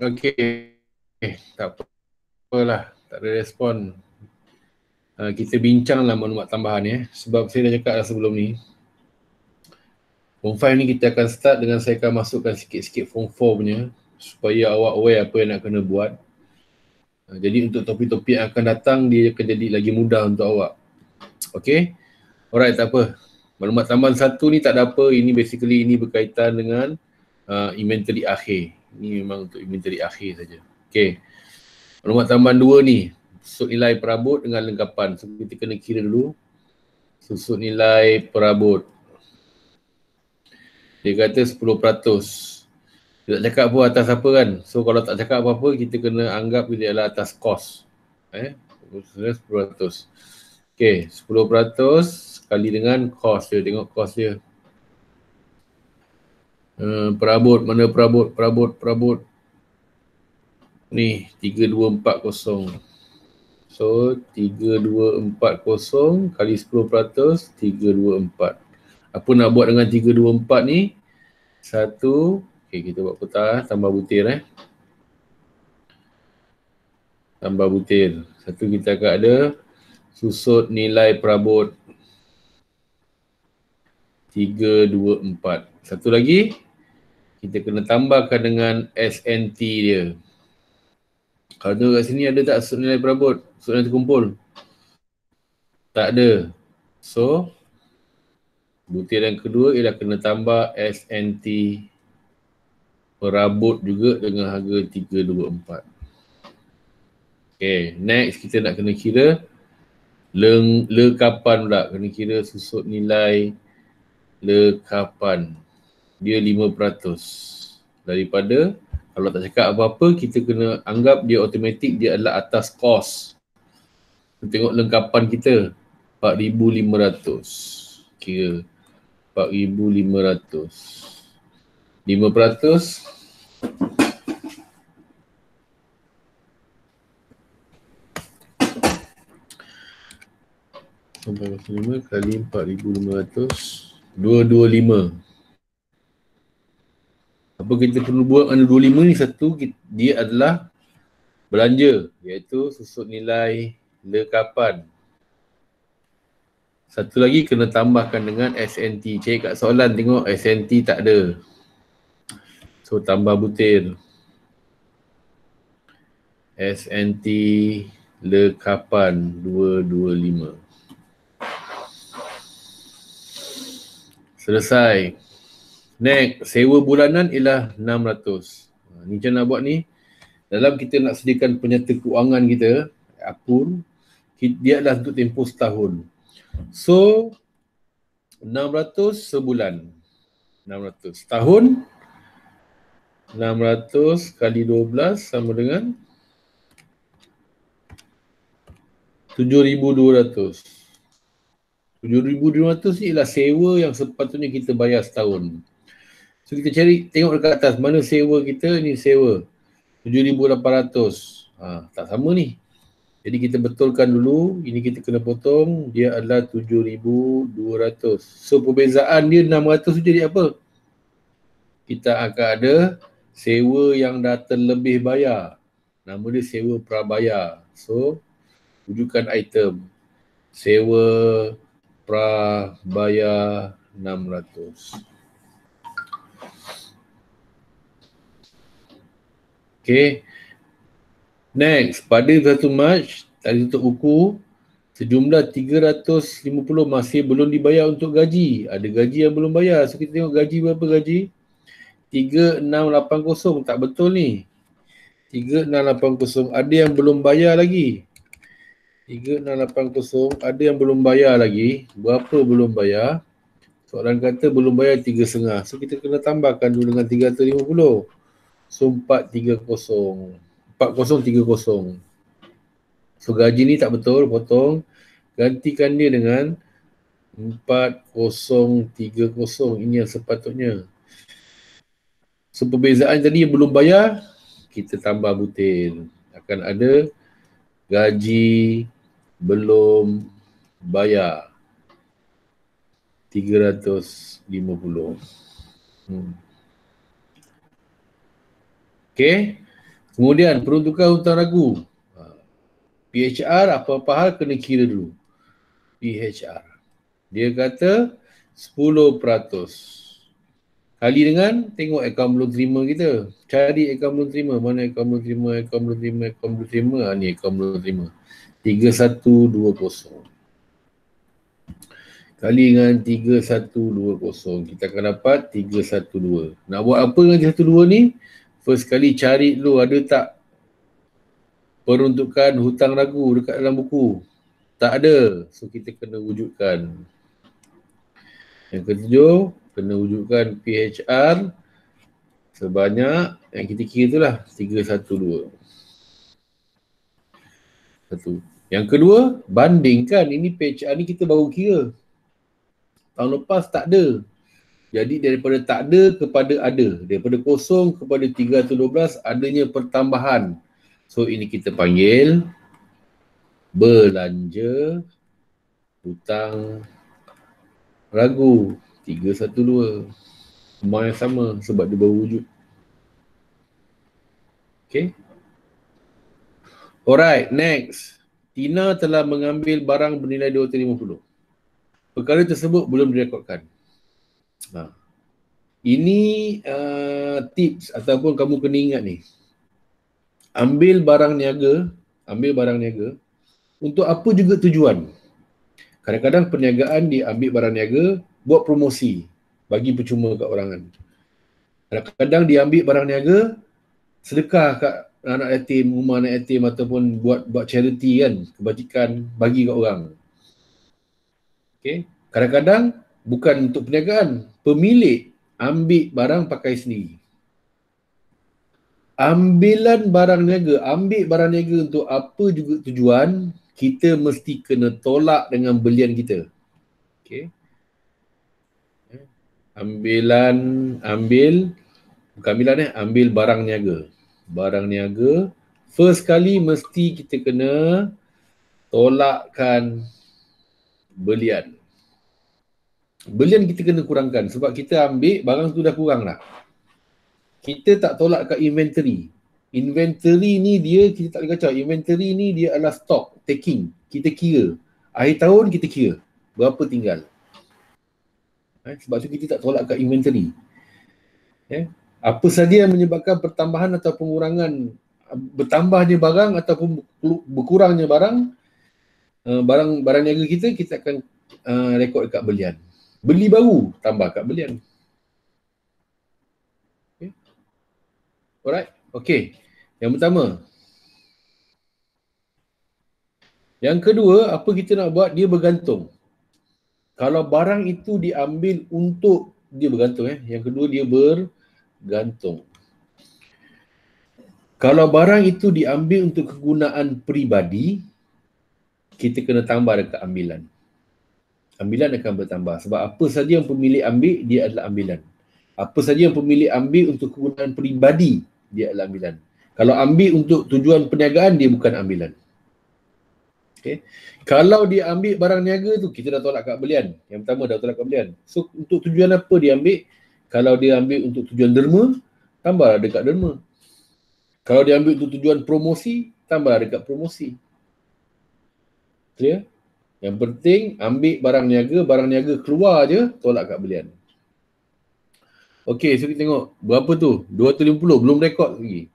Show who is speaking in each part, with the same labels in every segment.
Speaker 1: Okey. Tak apalah. Tak ada respon. Kita bincanglah maklumat tambahan ya. Sebab saya dah cakap dah sebelum ni. Form 5 ni kita akan start dengan saya akan masukkan sikit-sikit Form 4 punya. Supaya awak aware apa yang nak kena buat. Jadi untuk topik-topik yang akan datang, dia akan jadi lagi mudah untuk awak. Okey? Alright, tak apa. Maklumat tambahan satu ni tak ada apa. Ini basically ini berkaitan dengan inventory akhir. Ini memang untuk inventory akhir saja. Okey. Maklumat tambahan dua ni. Susut nilai perabot dengan lengkapan. So kita kena kira dulu. Susut nilai perabot. Dia kata 10%. Dia tak cakap apa atas apa kan. So kalau tak cakap apa-apa, kita kena anggap dia adalah atas kos. 10%. Okey, 10% kali dengan kos dia. Tengok kos dia. Perabot, mana perabot. Ni, 3240. So, 3240 kali 10%, 324. Apa nak buat dengan 324 ni? Satu, okay, kita buat peta, tambah butir Tambah butir. Satu kita akan ada susut nilai perabot 324. Satu lagi, kita kena tambahkan dengan SNT dia. Kalau tu kat sini ada tak susut nilai perabot? Susut nilai terkumpul? Tak ada. So, butir yang kedua ialah kena tambah SNT perabot juga dengan harga 324. Okay, next kita nak kena kira lekapan pula. Kena kira susut nilai lekapan. Dia 5%. Daripada, kalau tak cakap apa-apa, kita kena anggap dia automatik dia adalah atas kos. Tengok lengkapan kita, 4,500. Kira 4,500. 5%. Sampai 5 kali 4,500. 225. Apa kita perlu buat dengan 25 ni? Satu, dia adalah belanja, iaitu susut nilai lekapan. Satu lagi kena tambahkan dengan SNT. Cek kat soalan tengok SNT tak ada. So tambah butir. SNT lekapan 225. Selesai. Next, sewa bulanan ialah 600. Ni macam nak buat ni. Dalam kita nak sediakan penyata keuangan kita, akun, dia adalah untuk tempoh setahun. So, 600 sebulan. 600. Setahun, 600 kali 12 sama dengan 7,200. 7,200 ni ialah sewa yang sepatutnya kita bayar setahun. So kita cari, tengok dekat atas, mana sewa kita, ni sewa 7,800. Tak sama ni. Jadi kita betulkan dulu, ini kita kena potong, dia adalah 7,200. So perbezaan dia 600 tu jadi apa? Kita akan ada sewa yang dah terlebih bayar. Nama dia sewa prabayar. So, rujukan item. Sewa prabayar 600. Okay. Next, pada 1 Mac, tadi tutup buku, sejumlah 350 masih belum dibayar untuk gaji. Ada gaji yang belum bayar. So, kita tengok gaji berapa gaji? 3680. Tak betul ni. 3680. Ada yang belum bayar lagi. 3680. Ada yang belum bayar lagi. Berapa belum bayar? Soalan kata belum bayar 3,5. So, kita kena tambahkan dulu dengan 350. So, 430. 4030. So, gaji ni tak betul, potong. Gantikan dia dengan 4030. Ini yang sepatutnya. So, perbezaan tadi yang belum bayar, kita tambah butir. Akan ada gaji belum bayar. 350. Okay. Kemudian peruntukan hutang ragu. PHR apa-apa hal kena kira dulu. PHR. Dia kata 10%. Kali dengan tengok akaun belum terima kita. Cari akaun belum terima. Mana akaun belum terima, akaun belum terima, akaun belum terima. Ni akaun belum terima. 3120. Kali dengan 3120. Kita akan dapat 312. Nak buat apa dengan 312 ni? First kali cari dulu ada tak peruntukan hutang ragu dekat dalam buku. Tak ada. So kita kena wujudkan. Yang ketujuh, kena wujudkan PHR sebanyak yang kita kira tu lah 312. Satu. Yang kedua, bandingkan. Ini PHR ni kita baru kira. Tahun lepas tak ada. Jadi daripada tak ada kepada ada. Daripada kosong kepada 312 adanya pertambahan. So ini kita panggil belanja hutang ragu 312. Semua yang sama sebab dia baru wujud. Okay. Alright, next. Tina telah mengambil barang bernilai 250. Perkara tersebut belum direkodkan. Ini tips ataupun kamu kena ingat ni. Ambil barang niaga untuk apa juga tujuan. Kadang-kadang perniagaan diambil barang niaga buat promosi, bagi percuma kat orang kan. Kadang-kadang diambil barang niaga sedekah kat anak yatim, rumah anak yatim ataupun buat charity kan, kebajikan, bagi kat orang. Okay. Kadang-kadang bukan untuk perniagaan, pemilik ambil barang pakai sendiri. Ambil barang niaga untuk apa juga tujuan, kita mesti kena tolak dengan belian kita. Okay. Ambil barang niaga. Barang niaga, first kali mesti kita kena tolakkan belian. Belian kita kena kurangkan sebab kita ambil barang tu dah kurang lah. Kita tak tolak kat inventory. Inventory ni kita tak boleh kacau. Inventory ni dia adalah stock, taking. Kita kira. Akhir tahun kita kira. Berapa tinggal. Sebab tu kita tak tolak kat inventory. Apa saja yang menyebabkan pertambahan atau pengurangan, bertambahnya barang ataupun berkurangnya barang niaga kita akan rekod kat belian. Beli baru, tambah kat belian. Okay. Alright, okay. Yang pertama. Yang kedua, apa kita nak buat? Dia bergantung. Kalau barang itu diambil untuk, dia bergantung. Yang kedua, dia bergantung. Kalau barang itu diambil untuk kegunaan peribadi, kita kena tambah dekat ambilan. Ambilan akan bertambah. Sebab apa saja yang pemilik ambil, dia adalah ambilan. Apa saja yang pemilik ambil untuk kegunaan peribadi, dia adalah ambilan. Kalau ambil untuk tujuan perniagaan, dia bukan ambilan. Okay. Kalau dia ambil barang niaga tu, kita dah tolak kat belian. Yang pertama dah tolak kat belian. So untuk tujuan apa dia ambil? Kalau dia ambil untuk tujuan derma, tambah dekat derma. Kalau dia ambil untuk tujuan promosi, tambah dekat promosi. Clear? Yang penting ambil barang niaga keluar je, tolak kat belian. Okay, so kita tengok berapa tu? 250, belum rekod lagi.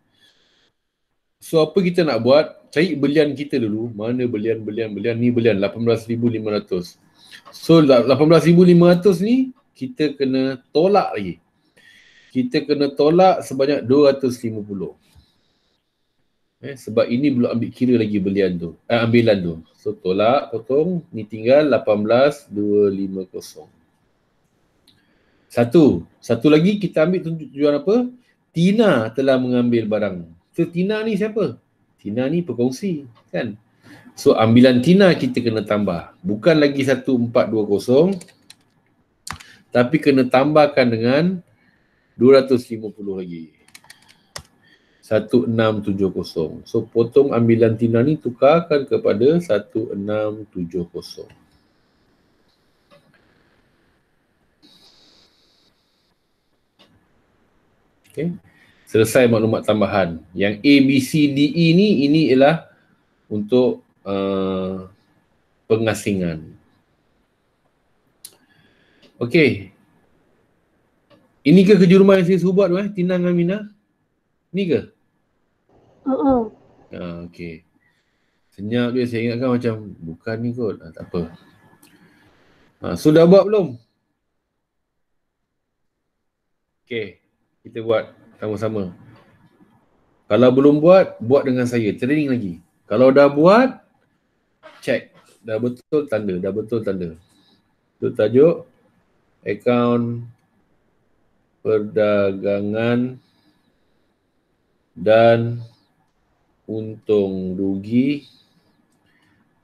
Speaker 1: So apa kita nak buat? Cari belian kita dulu. Mana belian ni belian 18,500. So 18,500 ni kita kena tolak lagi. Kita kena tolak sebanyak 250. Sebab ini belum ambil kira lagi belian tu. Ambilan tu. So tolak, potong. Ni tinggal 18,250. Satu lagi kita ambil tujuan apa? Tina telah mengambil barang. So Tina ni siapa? Tina ni pekongsi kan. So ambilan Tina kita kena tambah. Bukan lagi 1420. Tapi kena tambahkan dengan 250 lagi. 1670. So potong ambilan Tina ni tukarkan kepada 1670. Okay. Selesai maklumat tambahan. Yang A, B, C, D, E ini ialah untuk pengasingan. Okey. Ini ke kerja rumah yang saya suruh buat tu Tina dengan Mina? Ni ke? Okey. Senyap dia, saya ingatkan macam bukan ni kot. Tak apa. So dah buat belum? Okey. Kita buat sama-sama. Kalau belum buat, buat dengan saya. Training lagi. Kalau dah buat, check. Dah betul tanda. Dah betul tanda. Itu tajuk akaun perdagangan dan untung rugi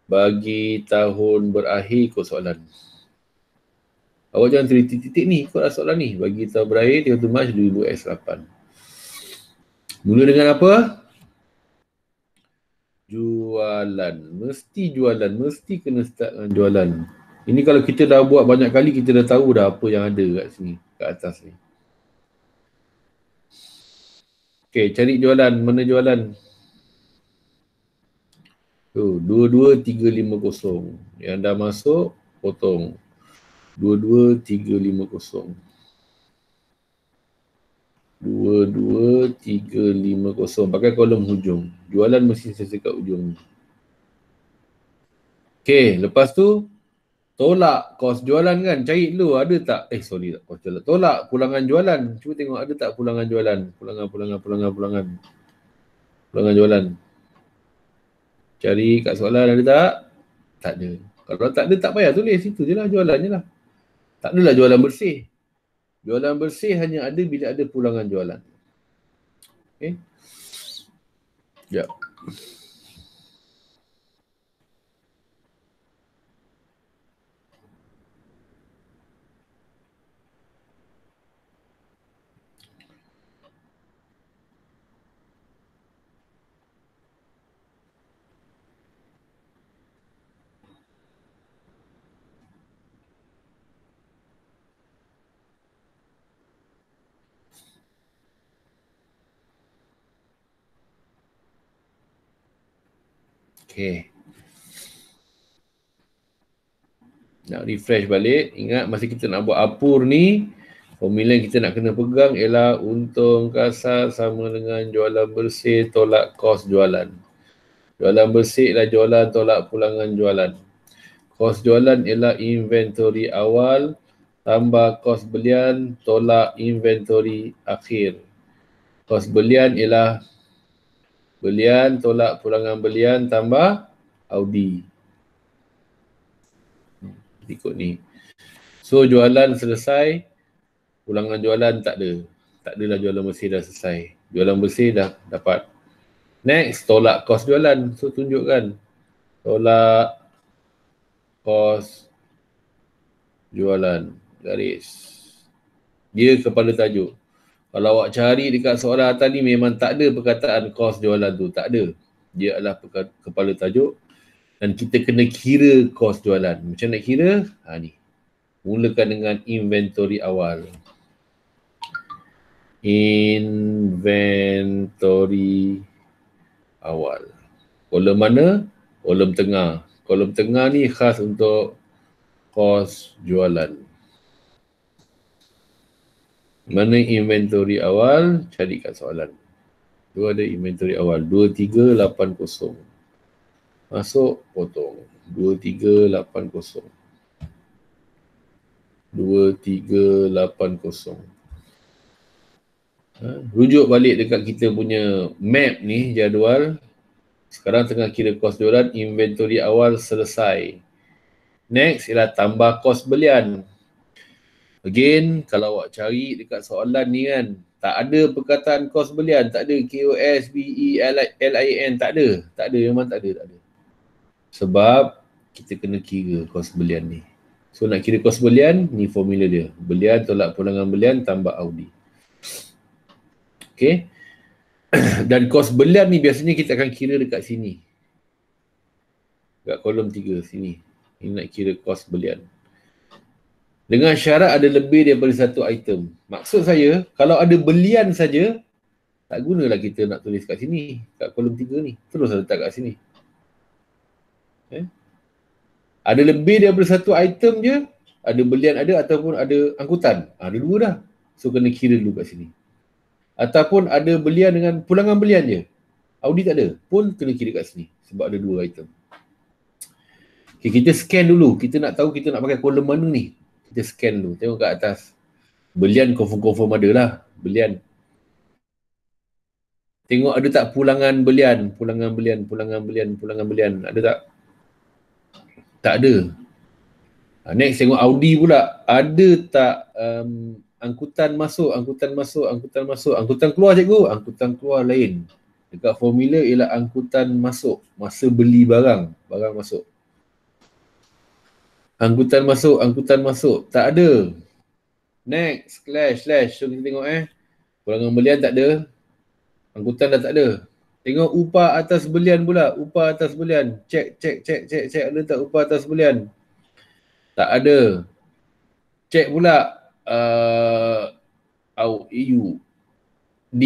Speaker 1: bagi tahun berakhir ikut soalan. Awak jangan tulis titik-titik ni, ikutlah soalan ni. Bagi tahun berakhir 31 Mac 2008. Mula dengan apa? Jualan. Mesti jualan. Mesti kena start dengan jualan. Ini kalau kita dah buat banyak kali, kita dah tahu dah apa yang ada kat sini, kat atas ni. Okey, cari jualan. Mana jualan? Tu, 22350. Yang dah masuk, potong. 22350. 22350. Pakai kolom hujung. Jualan mesti selesai kat ujung. Okey, lepas tu tolak kos jualan kan. Cari dulu ada tak? Tak kos jualan. Tolak pulangan jualan. Cuba tengok ada tak pulangan jualan. Pulangan jualan. Cari kat soalan ada tak? Tak ada. Kalau tak ada tak payah tulis. Itu je lah jualan je lah. Tak adalah jualan bersih. Jualan bersih hanya ada bila ada pulangan jualan. Okey. Ya. Okey. Nak refresh balik. Ingat masa kita nak buat apur ni, formula yang kita nak kena pegang ialah untung kasar sama dengan jualan bersih tolak kos jualan. Jualan bersih ialah jualan tolak pulangan jualan. Kos jualan ialah inventory awal tambah kos belian tolak inventory akhir. Kos belian ialah belian tolak pulangan belian tambah Audi. Ikut ni. So jualan selesai, pulangan jualan tak ada. Tak adalah jualan bersih dah selesai. Jualan bersih dah dapat. Next, tolak kos jualan. So tunjukkan. Tolak kos jualan. Garis. Dia kepala tajuk. Kalau awak cari dekat soalan atas ni memang tak ada perkataan kos jualan tu. Tak ada. Dia adalah kepala tajuk. Dan kita kena kira kos jualan. Macam nak kira? Ni. Mulakan dengan inventory awal. Inventory awal. Kolom mana? Kolom tengah. Kolom tengah ni khas untuk kos jualan. Mana inventory awal? Cari kat soalan. Tu ada inventory awal. 2380. Masuk, potong. 2380. 2380. Rujuk balik dekat kita punya map ni, jadual. Sekarang tengah kira kos jualan, inventory awal selesai. Next ialah tambah kos belian. Again, kalau awak cari dekat soalan ni kan, tak ada perkataan kos belian, tak ada KOS, BE, LIN, tak ada. Tak ada, memang tak ada. Sebab kita kena kira kos belian ni. So nak kira kos belian, ni formula dia. Belian tolak pulangan belian tambah Audi. Okay. Dan kos belian ni biasanya kita akan kira dekat sini. Dekat kolom 3 sini. Ini nak kira kos belian. Dengan syarat ada lebih daripada satu item. Maksud saya, kalau ada belian saja, Tak gunalah kita nak tulis kat sini, kat kolom 3 ni. Teruslah letak kat sini. Ada lebih daripada satu item je, ada belian ada ataupun ada angkutan. Ada dua dah. So kena kira dulu kat sini. Ataupun ada belian dengan pulangan belian je. Audi tak ada, pun kena kira kat sini. Sebab ada dua item. Okay, kita scan dulu. Kita nak tahu kita nak pakai kolom mana ni. Kita scan dulu. Tengok kat atas. Belian confirm ada lah. Belian. Tengok ada tak pulangan belian. Pulangan belian. Ada tak? Tak ada. Next tengok Audi pula. Ada tak angkutan masuk. Angkutan keluar cikgu. Angkutan keluar lain. Dekat formula ialah angkutan masuk. Masa beli barang. Barang masuk. Angkutan masuk. Tak ada. Next. Slash. So kita tengok pulangan belian tak ada. Angkutan dah tak ada. Tengok upah atas belian pula. Upah atas belian. Cek. Ada tak upah atas belian? Tak ada. Cek pula EU. D.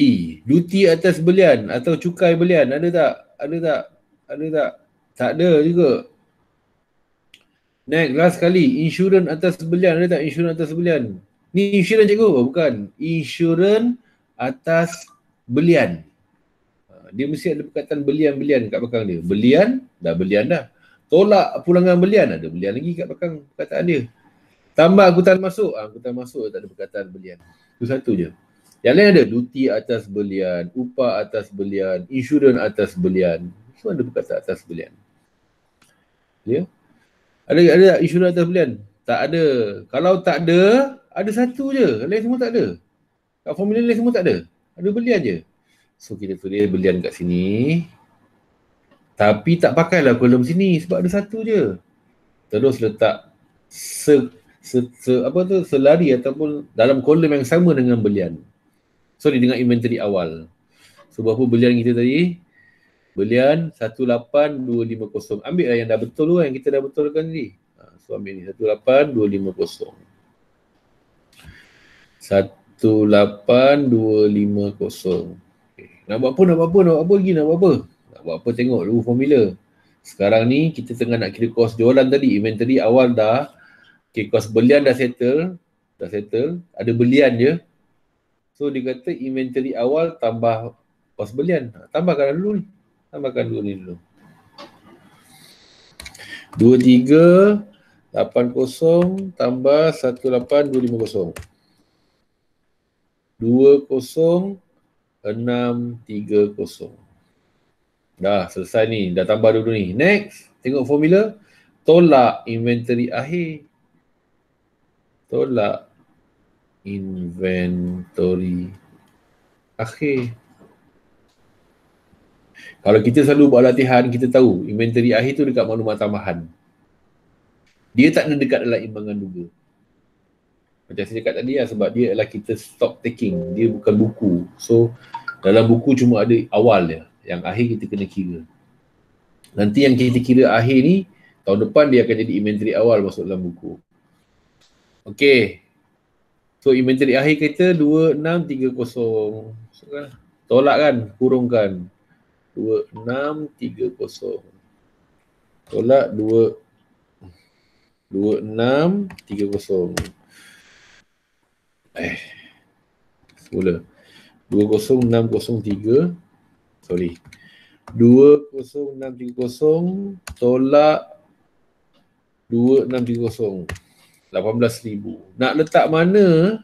Speaker 1: Duty atas belian atau cukai belian. Ada tak? Tak ada juga. Next, last kali. Insurans atas belian. Ada tak insurans atas belian? Ni insurans cikgu? Oh, bukan. Insurans atas belian. Dia mesti ada perkataan belian kat belakang dia. Belian dah. Tolak pulangan belian, ada belian lagi kat belakang perkataan dia. Tambah angkutan masuk tak ada perkataan belian. Itu satu je. Yang lain ada duty atas belian, upah atas belian, insurans atas belian. Semua ada perkataan atas belian. Ya? Ada insurans atas belian? Tak ada. Kalau tak ada satu je. Lain semua tak ada. Kat formula lain semua tak ada. Ada belian je. So kita tulis belian kat sini. Tapi tak pakailah kolom sini sebab ada satu je. Terus letak selari ataupun dalam kolom yang sama dengan belian. Sorry, dengan inventory awal. So berapa belian kita tadi? Belian 18250. Ambil lah yang dah betul tu, yang kita dah betulkan tadi. So ambil ni 18250. 18250. Nak buat apa tengok dulu formula. Sekarang ni kita tengah nak kira kos jualan tadi. Inventory awal dah. Okay, kos belian dah settle. Ada belian je. So dia kata inventory awal tambah kos belian. Tambahkan dulu ni. 2380 tambah 18250. 20630. Dah selesai ni. Dah tambah dulu ni. Next. Tengok formula. Tolak inventory akhir. Kalau kita selalu buat latihan, kita tahu inventory akhir tu dekat maklumat tambahan. Dia tak ada dekat dalam imbangan duga. Macam saya cakap tadi lah, sebab dia adalah kita stock taking. Dia bukan buku. So, dalam buku cuma ada awal dia. Yang akhir kita kena kira. Nanti yang kita kira akhir ni, tahun depan dia akan jadi inventory awal masuk dalam buku. Okay. So, inventory akhir kita 2630. So, tolak kan? Kurungkan. 2630. Tolak 2630. Semula. 20603. Sorry. 20630 tolak 2630. 18,000. Nak letak mana?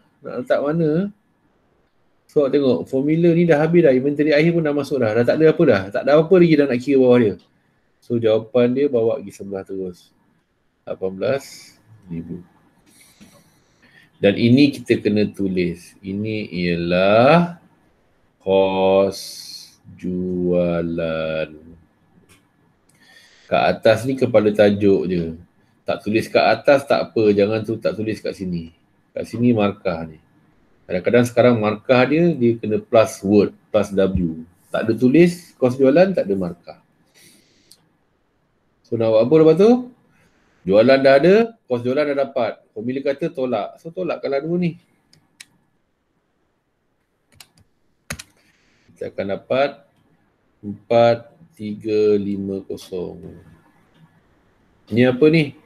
Speaker 1: So tengok formula ni dah habis dah. Inventory akhir pun dah masuk dah. Dah tak ada apa dah. Tak ada apa lagi dah nak kira bawah dia. So jawapan dia bawa pergi sebelah terus. 18,000. Dan ini kita kena tulis. Ini ialah kos jualan. Kat atas ni kepala tajuk je. Tak tulis kat atas tak apa. Jangan tak tulis kat sini. Kat sini markah ni. Kadang-kadang sekarang markah dia kena plus word, plus W. Tak ada tulis kos jualan, tak ada markah. So nak buat apa lepas tu? Jualan dah ada, kos jualan dah dapat. Formula kata tolak. So tolakkanlah dua ni. kita akan dapat 4350. Ini apa ni?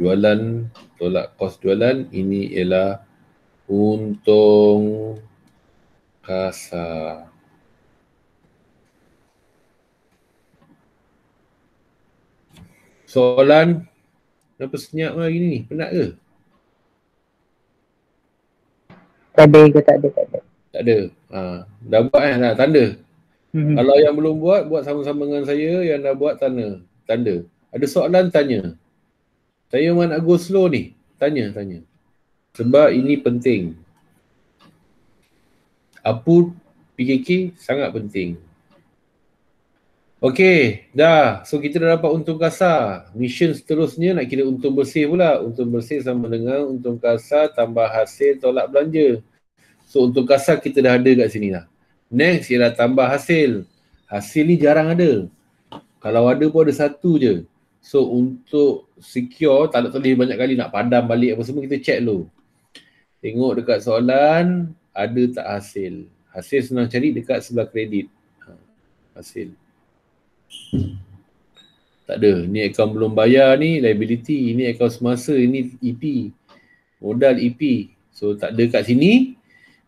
Speaker 1: Jualan, tolak kos jualan. Ini ialah untung kasar. Soalan, kenapa senyap hari ni? Penat ke?
Speaker 2: Tak ada ke tak ada?
Speaker 1: Tak ada. Dah buat dah tanda. Kalau yang belum buat sama-sama dengan saya. Yang dah buat tanda. Ada soalan, tanya. Saya memang nak go slow ni. Tanya. Sebab ini penting. Apa PKK sangat penting. Okey, dah. So kita dah dapat untung kasar. Mission seterusnya nak kira untung bersih pula. Untung bersih sama dengan untung kasar tambah hasil tolak belanja. So untung kasar kita dah ada kat sini dah. Next ialah tambah hasil. Hasil ni jarang ada. Kalau ada pun ada satu je. So untuk secure, tak nak tulis banyak kali, nak padam balik apa semua, kita check dulu. Tengok dekat soalan, ada tak hasil. Hasil senang cari dekat sebelah kredit. Hasil. Tak ada. Ni akaun belum bayar ni, liability. Ini akaun semasa, ini EP. Modal EP. So tak ada kat sini.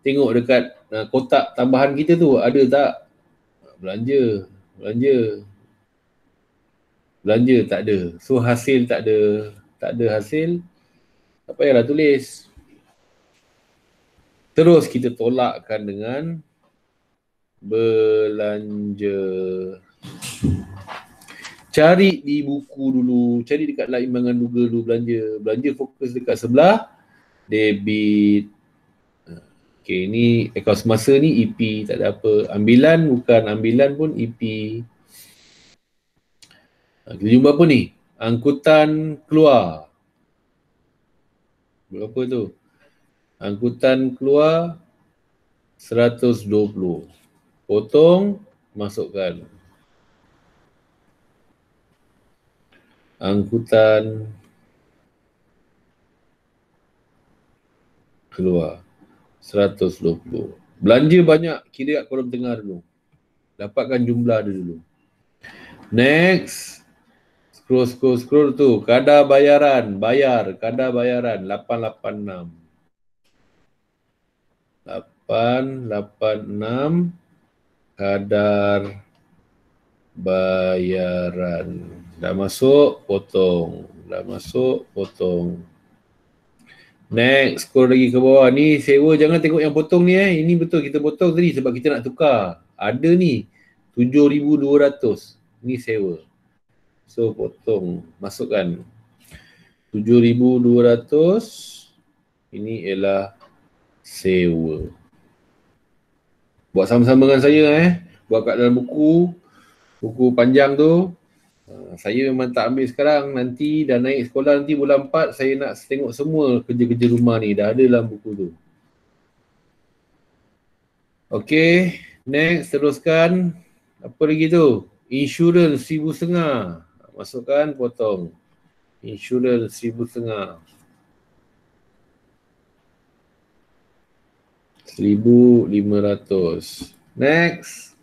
Speaker 1: Tengok dekat kotak tambahan kita tu, ada tak? Belanja tak ada. So hasil tak ada. Tak ada hasil. Tak payahlah tulis. Terus kita tolakkan dengan belanja. Cari di buku dulu. Cari dekat laimbangan Google dulu belanja. Belanja fokus dekat sebelah debit. Okay, ni akaun semasa ni EP, tak ada apa. Ambilan bukan ambilan pun EP. Kita jumpa apa ni? Angkutan keluar. Berapa tu? Angkutan keluar 120. Potong, masukkan. Angkutan keluar 120. Belanja banyak, kira kat kolom tengah dulu. Dapatkan jumlah dia dulu. Next. Scroll tu. Kadar bayaran. Kadar bayaran 886. 886. Kadar bayaran. Dah masuk, potong. Next, scroll lagi ke bawah. Ni sewa, jangan tengok yang potong ni Ini betul kita potong tadi sebab kita nak tukar. Ada ni 7,200. Ni sewa. So potong, masukkan 7,200. Ini ialah sewa. Buat sama-sama dengan saya buat kat dalam buku panjang tu. Saya memang tak ambil sekarang, nanti dah naik sekolah, nanti bulan 4 saya nak tengok semua kerja-kerja rumah ni, dah ada dalam buku tu. Okay, next, teruskan. Apa lagi tu? Insurans 1,500. Masukkan, potong. Insurans 1,500. 1,500. Next.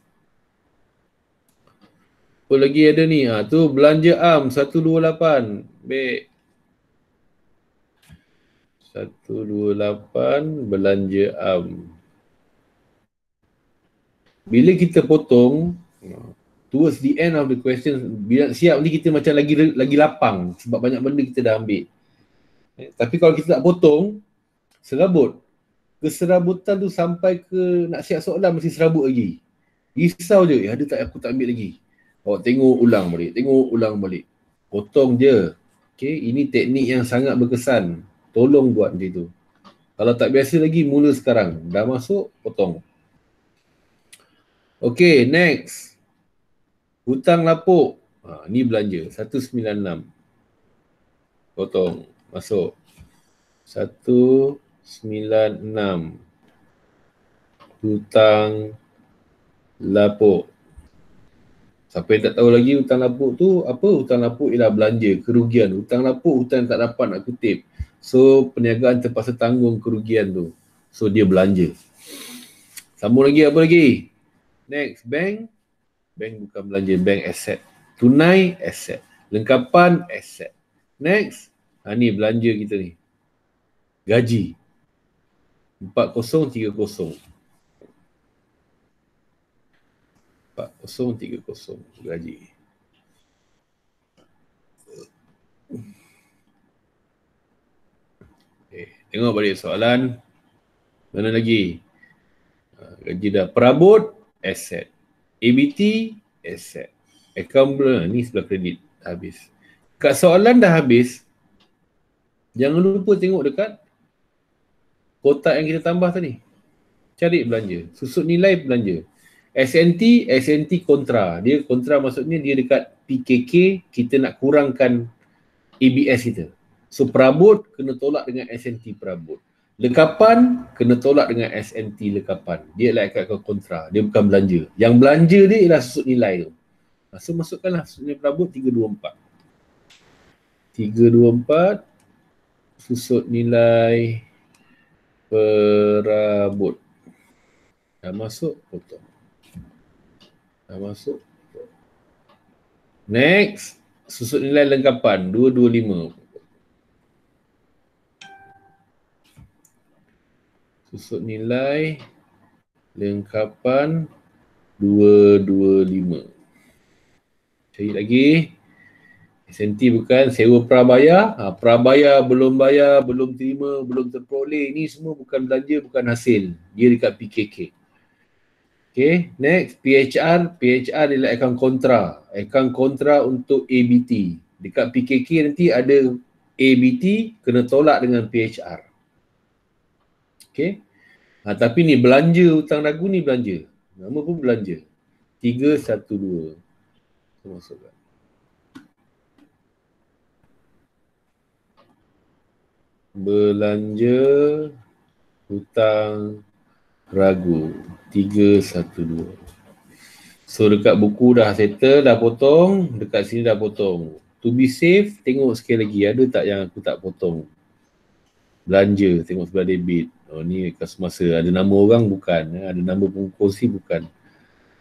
Speaker 1: Apa lagi ada ni? Tu belanja am 128. Baik. 128 belanja am. Bila kita potong, towards the end of the question, bila siap ni kita macam lagi lapang sebab banyak benda kita dah ambil. Tapi kalau kita tak potong, serabut. Keserabutan tu sampai ke nak siap soalan masih serabut lagi. Risau je, ada tak aku tak ambil lagi. Awak tengok ulang balik. Potong je. Okay, ini teknik yang sangat berkesan. Tolong buat macam tu. Kalau tak biasa lagi, mula sekarang. Dah masuk, potong. Okay, next. Hutang lapuk. Ni belanja. 196. Potong. Masuk. 196. Hutang lapuk. Siapa yang tak tahu lagi hutang lapuk tu apa? Hutang lapuk ialah belanja, kerugian. Hutang lapuk, hutang tak dapat nak kutip. So, perniagaan terpaksa tanggung kerugian tu. So, dia belanja. Sambung lagi, apa lagi? Next, bank. Bank bukan belanja, bank asset. Tunai, asset. Lengkapan, asset. Next, ni belanja kita ni. Gaji. 4030. 4030 gaji. Okay, tengok balik soalan. Mana lagi? Gaji dah. Perabot, asset. ABT, asset. Account ni sebelah kredit. Habis. Kat soalan dah habis. Jangan lupa tengok dekat kotak yang kita tambah tadi. Cari belanja. Susut nilai belanja. SNT kontra. Dia kontra maksudnya dia dekat PKK, kita nak kurangkan ABS kita. So perabot kena tolak dengan SNT perabot. Lekapan kena tolak dengan SNT lekapan. Dia lah kat kontra. Dia bukan belanja. Yang belanja dia ialah susut nilai tu. So masukkanlah susut nilai perabot 324. 324 susut nilai perabot. Dah masuk, potong. Dah masuk. Next, susut nilai lengkapan 225. Susut nilai lengkapan 225. Cari lagi. SNT bukan sewa prabayar. Prabayar belum bayar, belum terima, belum terperoleh. Ini semua bukan belanja, bukan hasil. Dia dekat PKK. Okay, next PHR. PHR ialah akaun kontra. Akaun kontra untuk ABT. Dekat PKK nanti ada ABT, kena tolak dengan PHR. Okay. Tapi ni belanja hutang dagu ni belanja. Nama pun belanja. 312. Masukkan. Belanja hutang ragu 312. So dekat buku dah settle, dah potong, dekat sini dah potong. To be safe, tengok sekali lagi ada tak yang aku tak potong. Belanja, tengok sebelah debit. Ni kas masa, ada nama orang bukan, ada nama pengkongsi bukan.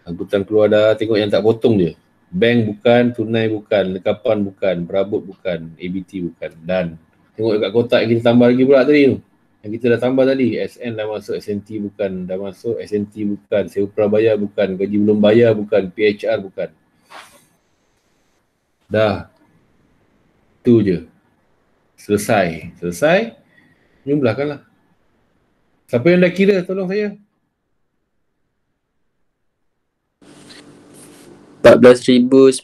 Speaker 1: Angkutan keluar dah, tengok yang tak potong dia. Bank bukan, tunai bukan, lekapan bukan, perabot bukan, ABT bukan. Dan tengok dekat kotak yang kita tambah lagi pula tadi tu. Yang kita dah tambah tadi, SN dah masuk, SNT bukan, dah masuk, SNT bukan, sewa prabayar bukan, gaji belum bayar bukan, PHR bukan. Dah. Tu je. Selesai. Selesai. Jumlahkanlah. Siapa yang dah kira, tolong saya.
Speaker 3: 14,921.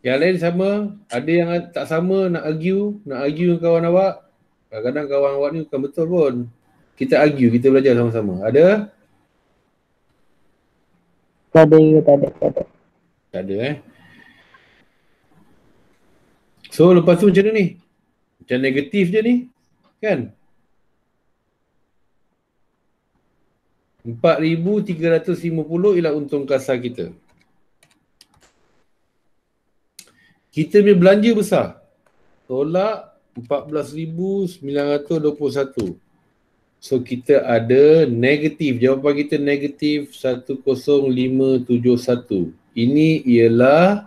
Speaker 1: Yang lain sama, ada yang tak sama nak argue dengan kawan awak. Kadang-kadang kawan awak ni bukan betul pun. Kita argue, kita belajar sama-sama. Ada?
Speaker 2: Tak ada.
Speaker 1: Tak ada So lepas tu macam mana ni? Macam negatif je ni. Kan? 4,350 ialah untung kasar kita. Kita punya belanja besar. Tolak 14,921. So kita ada negatif. Jawapan kita negatif 10571. Ini ialah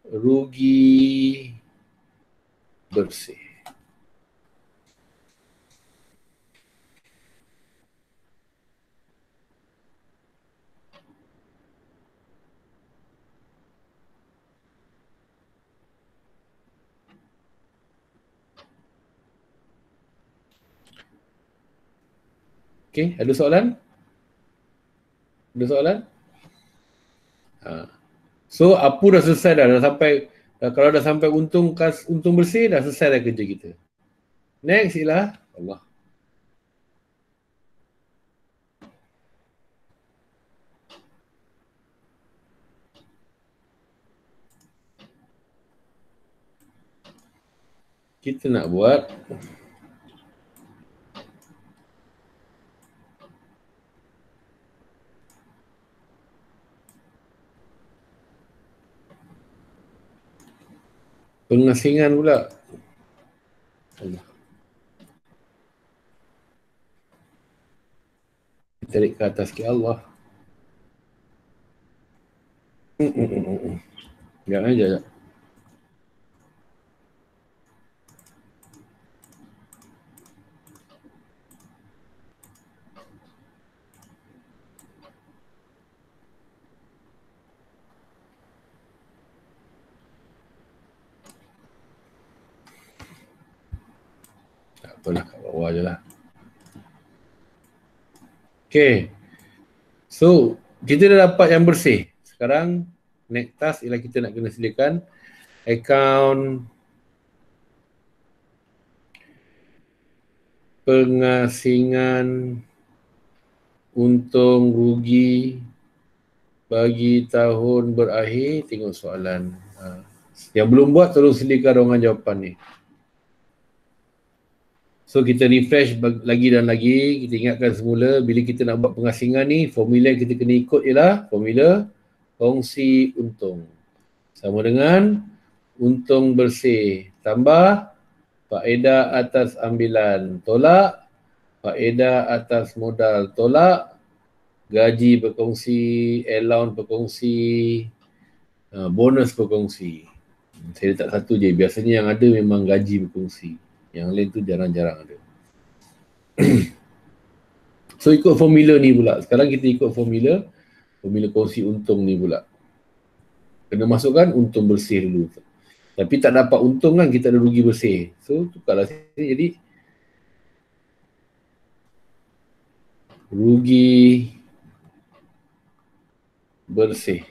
Speaker 1: rugi bersih. Okay, ada soalan? Ada soalan? So, Apu dah selesai dah sampai, kalau dah sampai untung bersih, dah selesai dah kerja kita. Next ialah Allah. Kita nak buat pengasingan pula. Allah. tarik ke atas ke Allah. Jangan aja. Tak apalah, kat bawah je lah. Okay. So, kita dah dapat yang bersih. Sekarang, next task ialah kita nak kena sediakan akaun pengasingan untung rugi bagi tahun berakhir. Tengok soalan. Yang belum buat, tolong sediakan ruangan jawapan ni. So kita refresh lagi dan lagi. Kita ingatkan semula bila kita nak buat pengasingan ni, formula yang kita kena ikut ialah formula kongsi untung. Sama dengan untung bersih tambah faedah atas ambilan tolak faedah atas modal tolak gaji berkongsi, allowance berkongsi, bonus berkongsi. Saya letak satu je. Biasanya yang ada memang gaji berkongsi. Yang lain tu jarang-jarang ada. So ikut formula ni pula. Sekarang kita ikut formula kongsi untung ni pula. Kena masukkan untung bersih dulu. Tapi tak dapat untung kan, kita ada rugi bersih. So tukarlah sini jadi rugi bersih.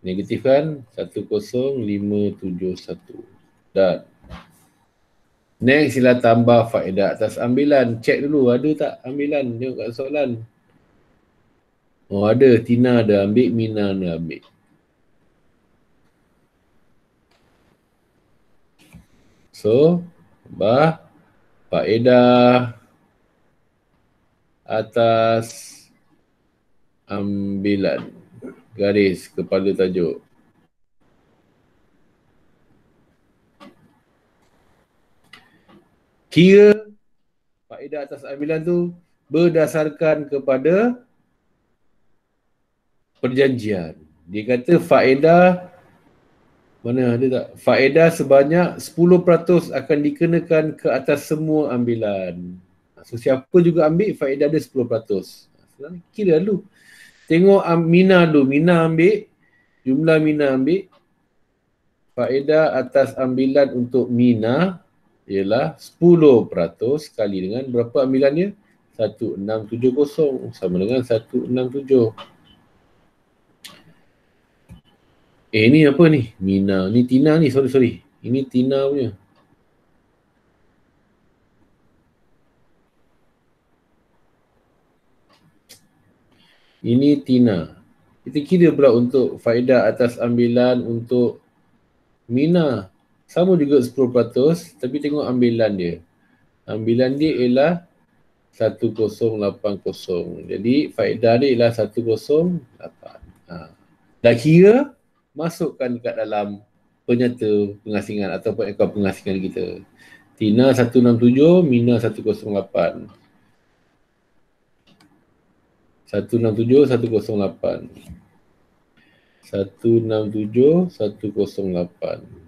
Speaker 1: Negatif kan 10571. Dan next sila tambah faedah atas ambilan. Cek dulu ada tak ambilan. Tengok kat soalan. Oh ada, Tina ada ambil, Mina ada ambil. So, tambah faedah atas ambilan. Garis kepala tajuk. Kira faedah atas ambilan tu berdasarkan kepada perjanjian. Dia kata faedah, mana ada tak? Faedah sebanyak 10% akan dikenakan ke atas semua ambilan. So siapa juga ambil, faedah dia 10%. Kira dulu. Tengok Mina dulu. Mina ambil, jumlah Mina ambil. Faedah atas ambilan untuk Mina ialah 10% kali dengan berapa ambilannya? 1670 sama dengan 167. Ni apa ni? Mina. Ni Tina ni. Sorry. Ini Tina punya. Ini Tina. Kita kira pula untuk faedah atas ambilan untuk Mina. Sama juga 10%, tapi tengok ambilan dia. Ambilan dia ialah 1080. Jadi faedah dia ialah 108. Dah kira, masukkan kat dalam penyata pengasingan ataupun akaun pengasingan kita. Tina 167, Mina 108. 167, 108. 167, 108.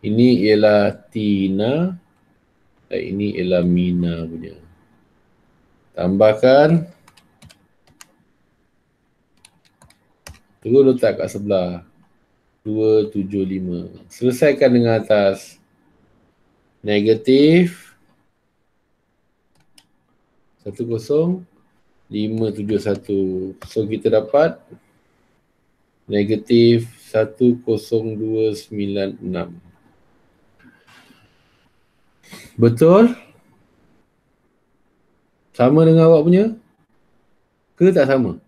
Speaker 1: Ini ialah Tina dan ini ialah Mina punya. Tambahkan. Terus letak kat sebelah. 275. Selesaikan dengan atas. Negatif 10571. So kita dapat negatif 10296. Betul? Sama dengan awak punya? Ke tak sama?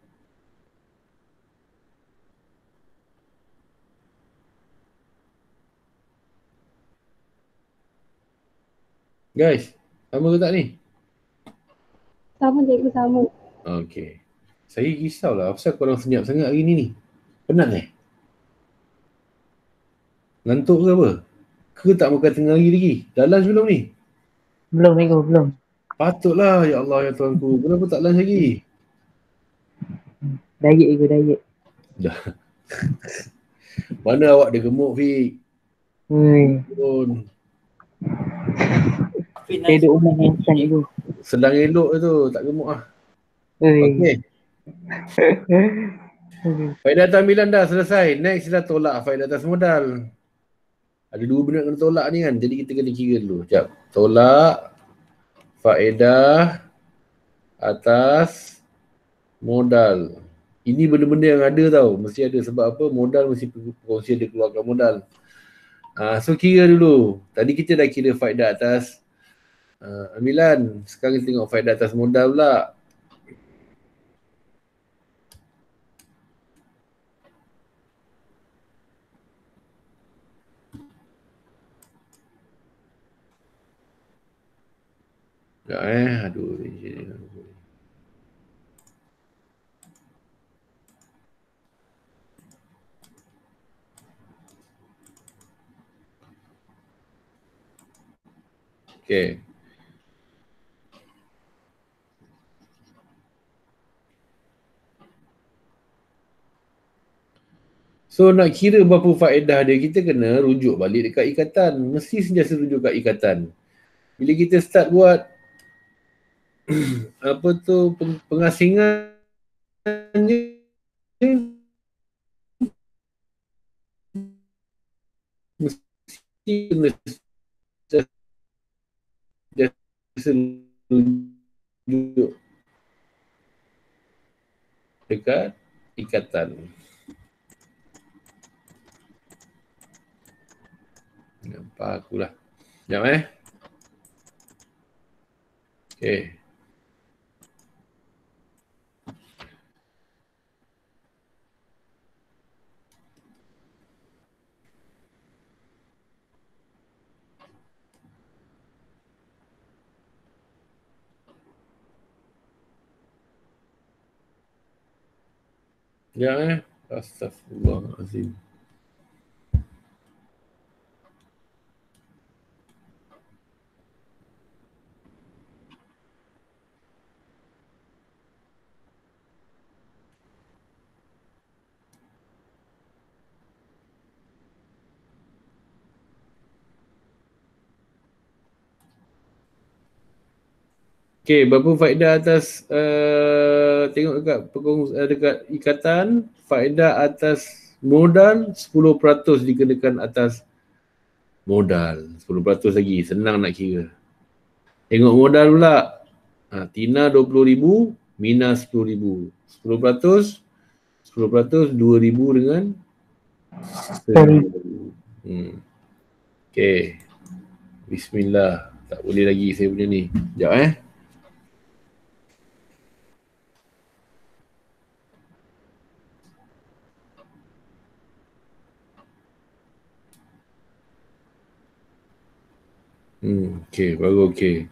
Speaker 1: Guys, sama ke tak ni?
Speaker 2: Sama cikgu, sama.
Speaker 1: Okey. Saya risaulah pasal korang senyap sangat hari ni. Penat Ngantuk ke apa? Ke tak makan tengah hari lagi? Dah lunch belum ni?
Speaker 2: Belum cikgu, belum.
Speaker 1: Patutlah, ya Allah, ya Tuhanku. Kenapa tak lunch lagi?
Speaker 3: Diet ke diet?
Speaker 1: Dah. Mana awak dia gemuk, Fik? Turun.
Speaker 3: Saya duduk rumah makan tu.
Speaker 1: Sedang elok tu, tak gemuk lah.
Speaker 3: Oi.
Speaker 1: Okey. Faedah tambilan dah selesai. Next kita tolak faedah atas modal. Ada dua benda kena tolak ni kan. Jadi kita kena kira dulu. Sekejap. Tolak faedah atas modal. Ini benda-benda yang ada tau. Mesti ada sebab apa? Modal mesti perkongsi ada keluarkan modal. So kira dulu. Tadi kita dah kira faedah atas ambilan. Sekarang kita tengok faedah atas modal pula. Ya aduh. Okay. So nak kira berapa faedah dia, kita kena rujuk balik dekat ikatan. Mesti sentiasa rujuk kat ikatan. Bila kita start buat apa tu pengasingan mesti kena sentiasa rujuk dekat ikatan. Nampak akulah. Sekejap Okay. Sekejap Astaghfirullahalazim. Okay, berapa faedah atas tengok dekat ikatan, faedah atas modal 10% dikenakan atas modal. 10% lagi, senang nak kira. Tengok modal pula. Tina 20,000, Mina 10,000. 10%, 10% 2,000 dengan 1,000. Okay. Bismillah. Tak boleh lagi saya punya ni. Sekejap Okay, baru okay.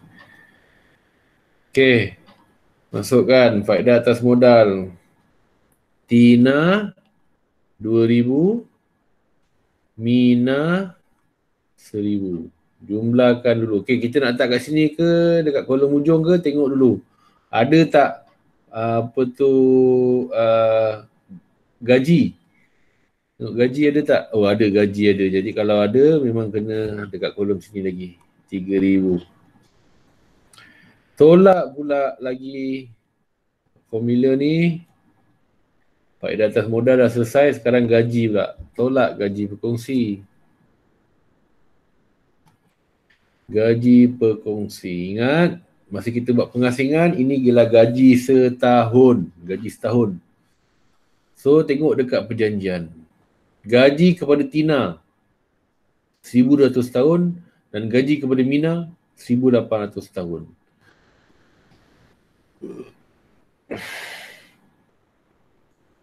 Speaker 1: Okay. Masukkan faedah atas modal. Tina 2,000, Mina 1,000. Jumlahkan dulu. Okay, kita nak letak kat sini ke dekat kolom ujung ke? Tengok dulu. Ada tak apa tu gaji? Tengok gaji ada tak? Oh, ada gaji ada. Jadi kalau ada memang kena dekat kolom sini lagi. 3,000. Tolak pula lagi formula ni. Faedah atas modal dah selesai, sekarang gaji pula. Tolak gaji berkongsi. Gaji berkongsi. Ingat, masa kita buat pengasingan, ini gila gaji setahun. Gaji setahun. So, tengok dekat perjanjian. Gaji kepada Tina, 1,200 tahun. Dan gaji kepada Mina, 1,800 tahun.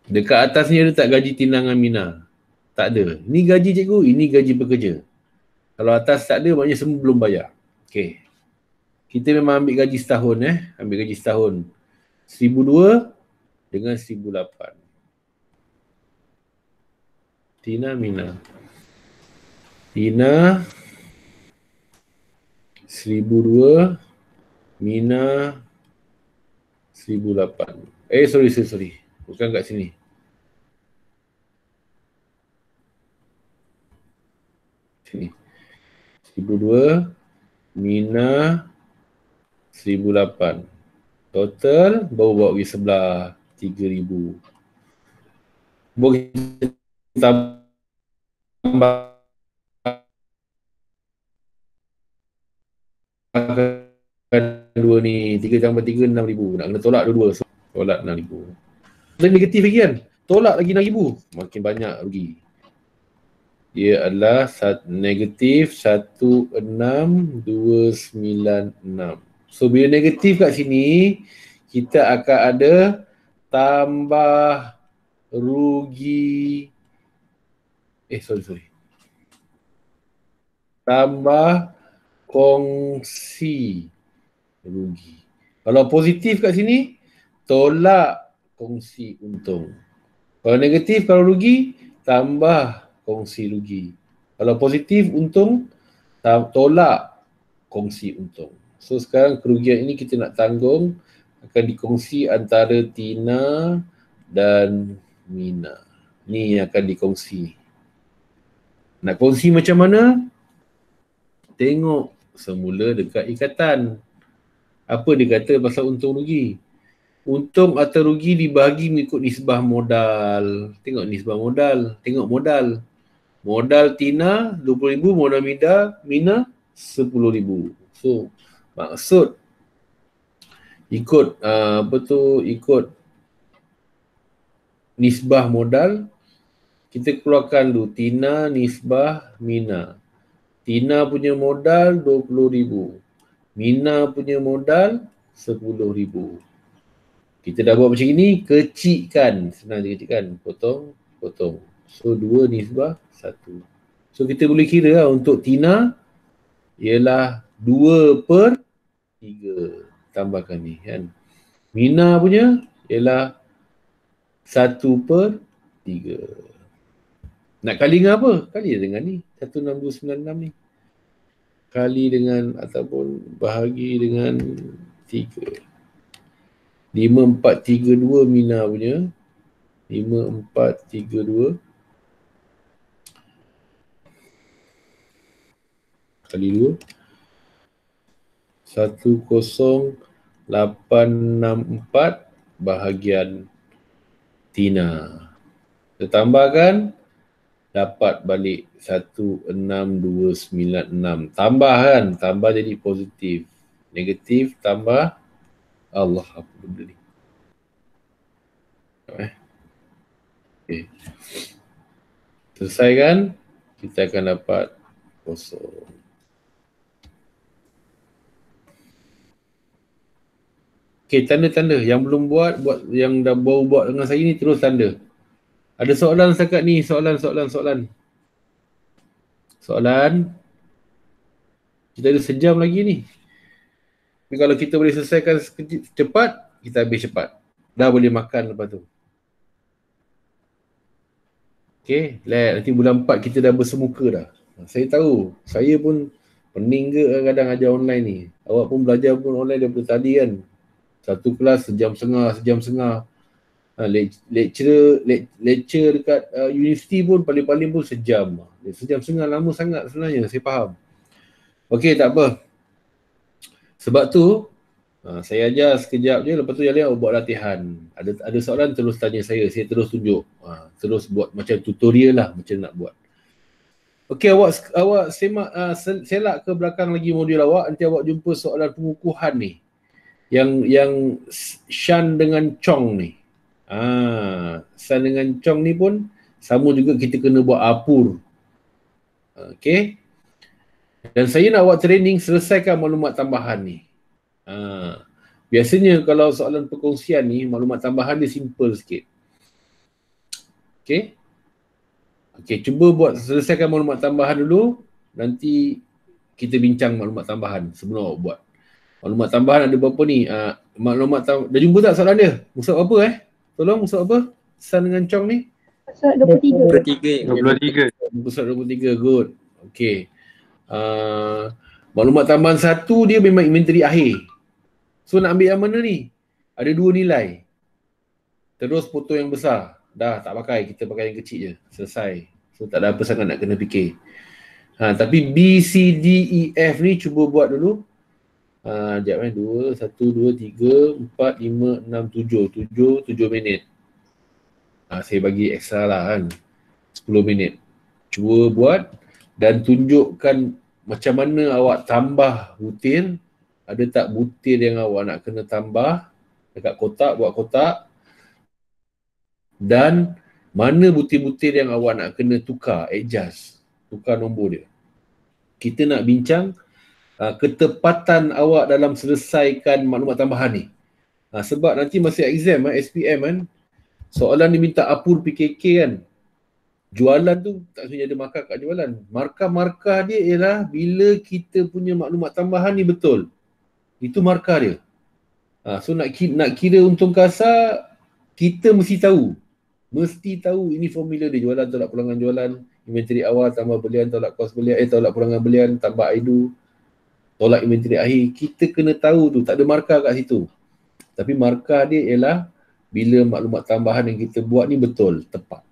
Speaker 1: Dekat atas ni ada tak gaji Tina dengan Mina? Tak ada. Ini gaji cikgu, ini gaji pekerja. Kalau atas tak ada, maknanya semua belum bayar. Okay. Kita memang ambil gaji setahun Ambil gaji setahun. 1,200 dengan 1,800. Tina, Mina. Tina 1,200, Mina 1008. Sorry. Bukan kat sini. Sini. 1002 Mina 1008. Total baru bawa pergi sebelah 3000. Baru kita tambah dua ni, 3 tambah 3 6,000. Nak kena tolak dua-dua. So, tolak 6,000. Dan negatif lagi kan? Tolak lagi 6,000. Makin banyak rugi. Dia adalah negatif 16,296. So bila negatif kat sini, kita akan ada tambah rugi. Sorry. Tambah kongsi rugi. Kalau positif kat sini, tolak kongsi untung. Kalau negatif, kalau rugi, tambah kongsi rugi. Kalau positif untung, tolak kongsi untung. So sekarang kerugian ini kita nak tanggung akan dikongsi antara Tina dan Mina. Ni yang akan dikongsi. Nak kongsi macam mana? Tengok semula dekat ikatan. Apa dia kata pasal untung rugi? Untung atau rugi dibahagi mengikut nisbah modal. Tengok nisbah modal. Tengok modal. Modal Tina 20,000, modal Mina 10,000. So maksud ikut ikut nisbah modal, kita keluarkan dulu Tina nisbah Mina. Tina punya modal 20,000. Mina punya modal 10,000. Kita dah buat macam ini, kecikkan. Senang je kecikkan. Potong. So 2 nisbah 1. So kita boleh kira lah untuk Tina ialah 2/3. Tambahkan ni kan. Mina punya ialah 1/3. Nak kali dengan apa? Kali dengan ni. 16,296 ni. Kali dengan ataupun bahagi dengan 3. 5,432 Mina punya. 5,432 kali 2. 10,864 bahagian Tina. Kita tambahkan, dapat balik 16,296. Tambah kan? Tambah jadi positif. Negatif tambah. Allah, apa benda ni? Okay. Selesai kan? Kita akan dapat kosong. Okay, tanda-tanda. Yang belum buat, yang dah baru buat dengan saya ni, terus tanda. Ada soalan setakat ni? Soalan. Kita ada sejam lagi ni. Tapi kalau kita boleh selesaikan cepat, kita habis cepat. Dah boleh makan lepas tu. Okay, nanti bulan 4 kita dah bersemuka dah. Saya tahu, saya pun pening ke kadang ajar online ni. Awak pun belajar pun online daripada tadi kan. Satu kelas sejam setengah. Lecture dekat universiti pun paling-paling pun sejam. Sejam setengah lama sangat sebenarnya, saya faham. Okey, tak apa. Sebab tu saya ajar sekejap je, lepas tu yang lain buat latihan. Ada soalan terus tanya saya terus tunjuk. Terus buat macam tutorial lah macam nak buat. Okey, awak semak selak ke belakang lagi modul awak, nanti awak jumpa soalan pengukuhan ni. Yang Shan dengan Chong ni. Shan dengan Chong ni pun sama juga, kita kena buat apur. Okey. Dan saya nak buat training selesaikan maklumat tambahan ni. Biasanya kalau soalan perkongsian ni, maklumat tambahan dia simple sikit. Okey. Cuba buat selesaikan maklumat tambahan dulu. Nanti kita bincang maklumat tambahan sebelum awak buat. Maklumat tambahan ada berapa ni? Dah jumpa tak soalan dia? Musa apa Tolong, musa apa? San dengan Chong ni?
Speaker 2: Surat 23.
Speaker 4: 23.
Speaker 1: Good. Okey. Maklumat tambahan 1 dia memang inventory akhir. So nak ambil yang mana ni? Ada dua nilai. Terus foto yang besar. Dah tak pakai, kita pakai yang kecil je. Selesai. So tak ada apa sangat nak kena fikir. Tapi B, C, D, E, F ni cuba buat dulu. Sekejap 2, 1, 2, 3, 4, 5, 6, 7. 7 minit. Saya bagi ekstra lah kan. 10 minit. Cuba buat dan tunjukkan macam mana awak tambah butir. Ada tak butir yang awak nak kena tambah dekat kotak, buat kotak. Dan mana butir-butir yang awak nak kena tukar, adjust. Tukar nombor dia. Kita nak bincang ketepatan awak dalam selesaikan maklumat tambahan ni. Sebab nanti masa exam, SPM kan, soalan dia minta apur PKK kan. Jualan tu tak sebenarnya ada markah kat jualan. Markah-markah dia ialah bila kita punya maklumat tambahan ni betul. Itu markah dia. So nak kira untung kasar, kita mesti tahu. Mesti tahu ini formula dia. Jualan tolak pulangan jualan, inventory awal tambah belian, tolak kos belian, tolak pulangan belian, tambah IDU, tolak inventory akhir. Kita kena tahu tu. Tak ada markah kat situ. Tapi markah dia ialah bila maklumat tambahan yang kita buat ni betul, tepat.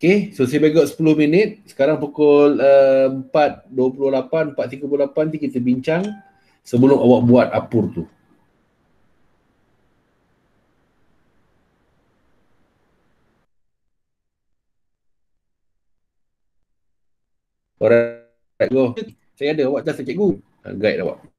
Speaker 1: Okay, so saya bagi 10 minit. Sekarang pukul 4.28, 4.38 nanti kita bincang sebelum awak buat apur tu. Alright, go. Saya ada, awak dah saya cikgu. Guide awak.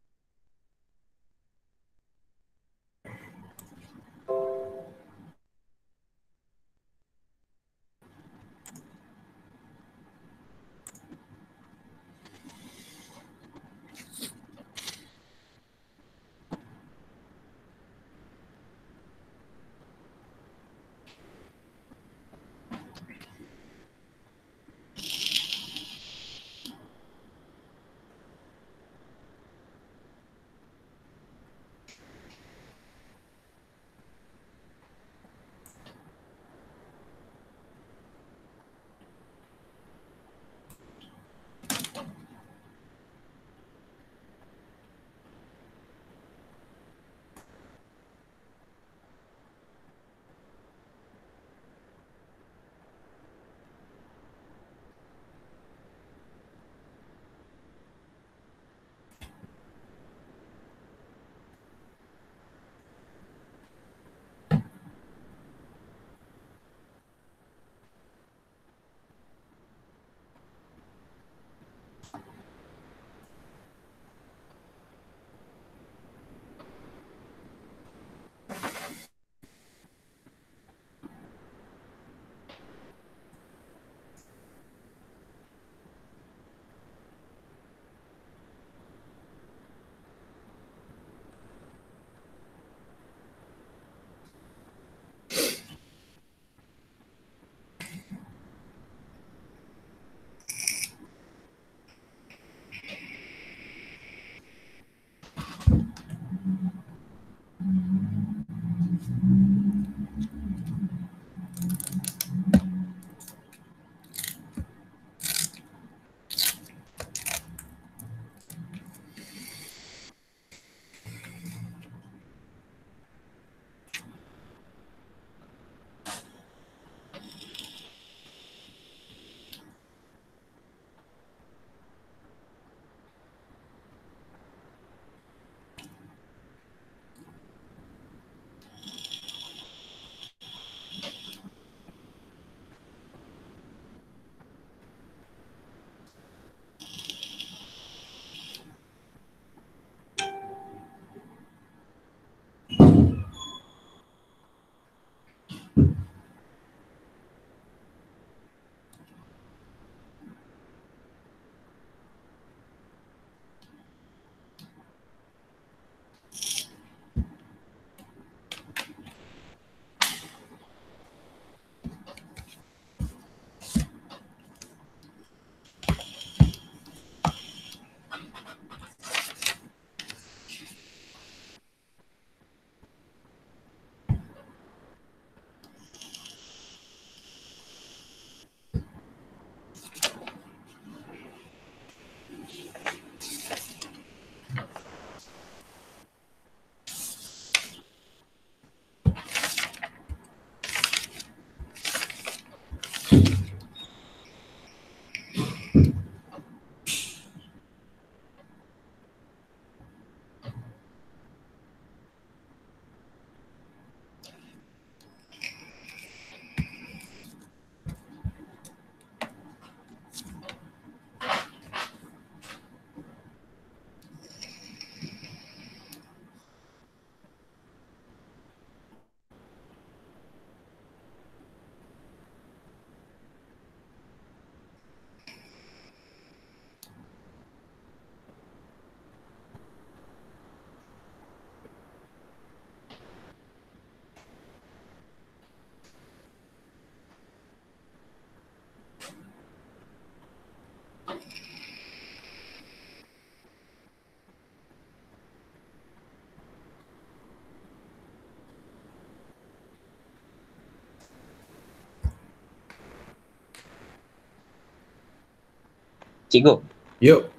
Speaker 5: Cikgu,
Speaker 1: Yup.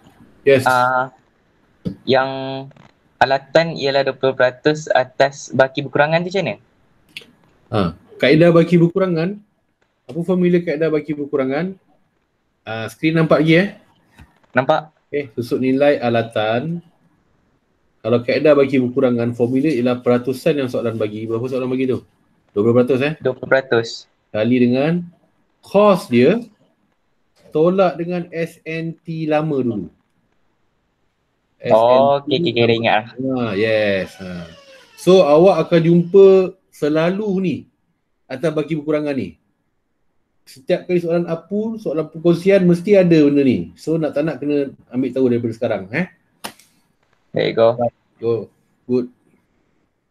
Speaker 1: Yes.
Speaker 5: yang alatan ialah 20% atas baki berkurangan tu macam mana?
Speaker 1: Kaedah baki berkurangan. Apa formula kaedah baki berkurangan? Skrin nampak lagi
Speaker 5: Nampak?
Speaker 1: Susut nilai alatan. Kalau kaedah bagi berkurangan, formula ialah peratusan yang soalan bagi. Berapa soalan bagi tu? 20%
Speaker 5: 20%.
Speaker 1: Kali dengan kos dia, tolak dengan SNT lama dulu.
Speaker 5: Oh, okey, dah ingat lah.
Speaker 1: Yes. So, awak akan jumpa selalu ni atas bagi berkurangan ni. Setiap kali soalan apul, soalan perkongsian mesti ada benda ni. So, nak tak nak kena ambil tahu daripada sekarang.
Speaker 5: There you go.
Speaker 1: Good.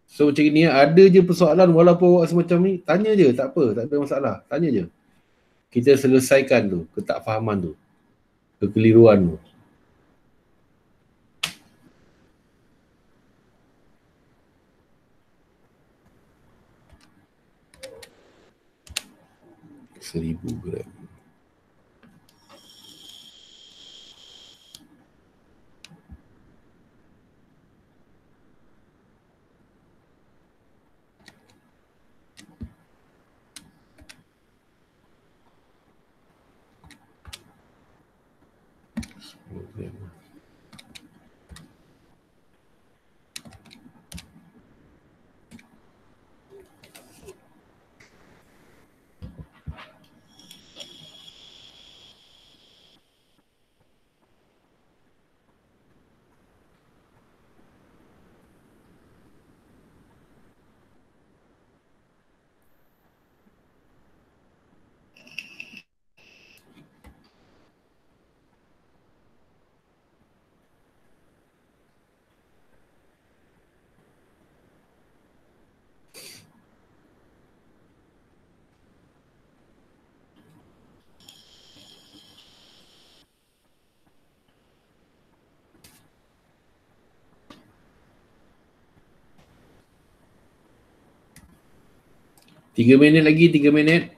Speaker 1: So macam ni, ada je persoalan walaupun awak semacam ni, tanya je, tak apa, tak ada masalah. Tanya je. Kita selesaikan tu, ketakfahaman tu, kekeliruan tu. Seribu gram. Tiga minit lagi, 3 minit.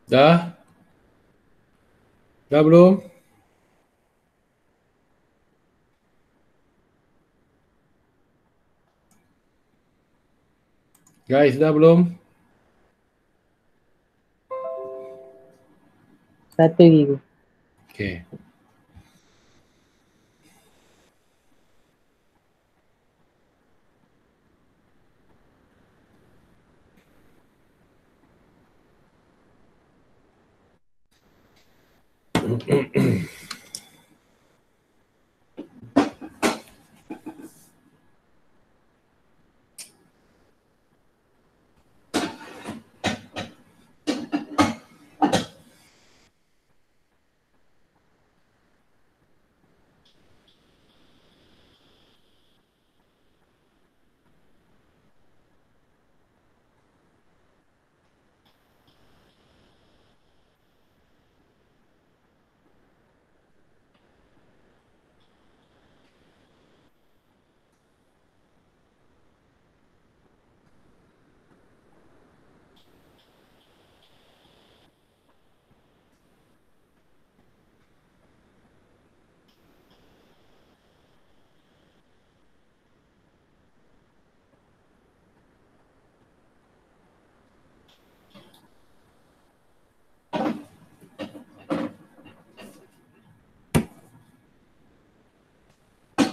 Speaker 1: Dah? Dah belum? Guys, dah belum?
Speaker 3: Satu lagi tu.
Speaker 1: Okay.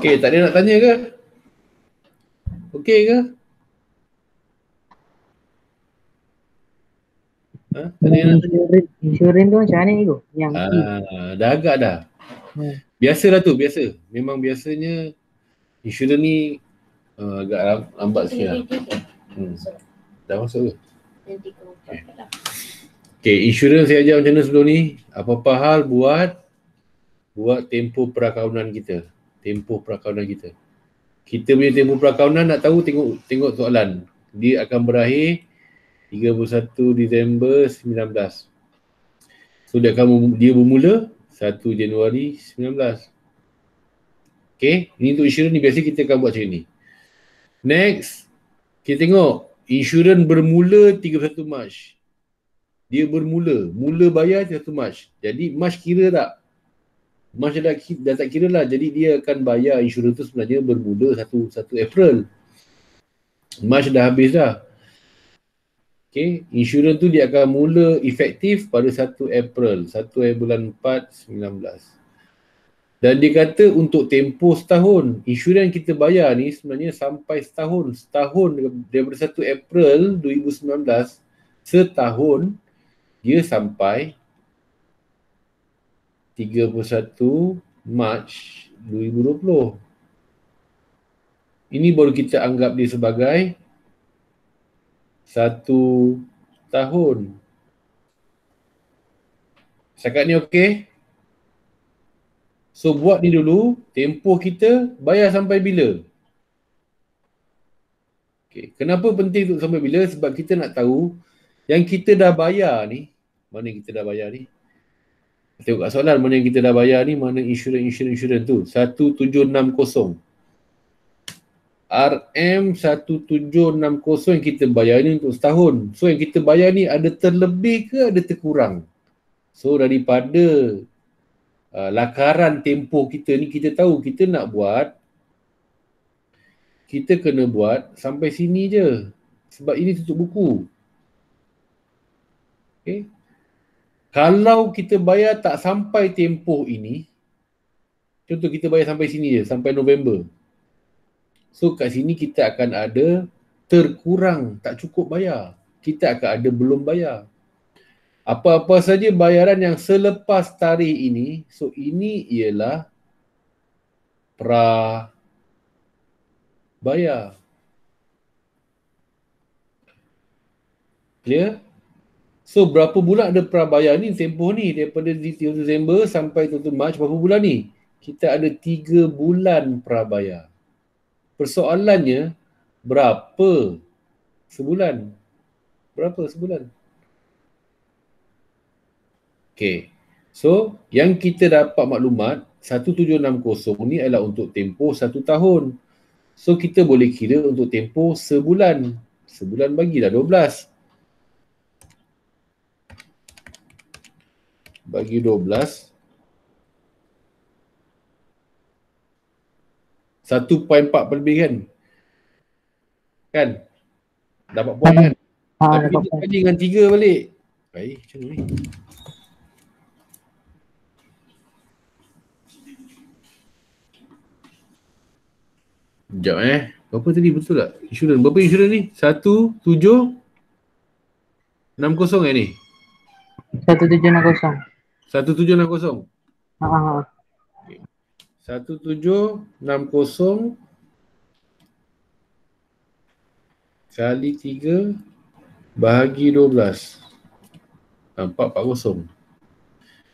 Speaker 1: Okay, tak ada nak tanya ke? Okay ke? Ha? Tak ada nak tanya?
Speaker 3: Insurans tu macam mana ni tu? Yang
Speaker 1: Dah agak dah. Biasalah tu, biasa. Memang biasanya insurans ni agak lambat sikit lah. Dah masuk ke? Okay, insurans saya ajar macam mana sebelum ni. Apa-apa hal buat tempoh prakaunan kita. Tempoh prakaunan kita. Kita punya tempoh prakaunan nak tahu, tengok soalan. Dia akan berakhir 31 Disember 19. So dia bermula 1 Januari 19. Okay, ini untuk insurans ni biasa kita akan buat macam ni. Next, kita tengok insurans bermula 31 Mac. Dia mula bayar 31 Mac. Jadi Mac kira tak? Mac dah tak kira lah. Jadi dia akan bayar insurans tu sebenarnya bermula 1 April. Mac dah habis dah. Okay, insurans tu dia akan mula efektif pada 1 April. 1 bulan 4, 19. Dan dia kata untuk tempoh setahun, insurans kita bayar ni sebenarnya sampai setahun. Setahun daripada 1 April 2019, setahun dia sampai 31 Mac 2020. Ini baru kita anggap dia sebagai 1 tahun. Setakat ni okey? So buat ni dulu, tempoh kita bayar sampai bila? Okay. Kenapa penting untuk sampai bila? Sebab kita nak tahu yang kita dah bayar ni, mana yang kita dah bayar ni? Tengok kat soalan, mana yang kita dah bayar ni, mana insurans tu. 1760. RM1760 yang kita bayar ni untuk setahun. So yang kita bayar ni ada terlebih ke ada terkurang? So daripada lakaran tempoh kita ni, kita tahu kita nak buat, kita kena buat sampai sini je. Sebab ini tutup buku. Okay. Kalau kita bayar tak sampai tempoh ini, contoh kita bayar sampai sini je, sampai November. So kat sini kita akan ada terkurang, tak cukup bayar. Kita akan ada belum bayar. Apa-apa saja bayaran yang selepas tarikh ini, so ini ialah bayar. Clear? So berapa bulan ada prabayar ni, tempoh ni daripada Disember sampai 1 Mac, berapa bulan ni? Kita ada 3 bulan prabayar. Persoalannya, berapa sebulan? Berapa sebulan? Okay. So, yang kita dapat maklumat, 1760 ni adalah untuk tempoh 1 tahun. So, kita boleh kira untuk tempoh sebulan. Sebulan bagilah 12. bagi 12. 1.4 lebih kan? Kan? Dapat poin kan? Tapi
Speaker 3: dapat
Speaker 1: kita
Speaker 3: point.
Speaker 1: kali dengan 3 balik. Baik, macam ni. Sekejap Berapa tadi betul tak? Insurans. Berapa insurans ni? 1760 ni?
Speaker 3: 1760.
Speaker 1: 1760.
Speaker 3: Ha ha.
Speaker 1: 1760 kali 3 bahagi 12. 440.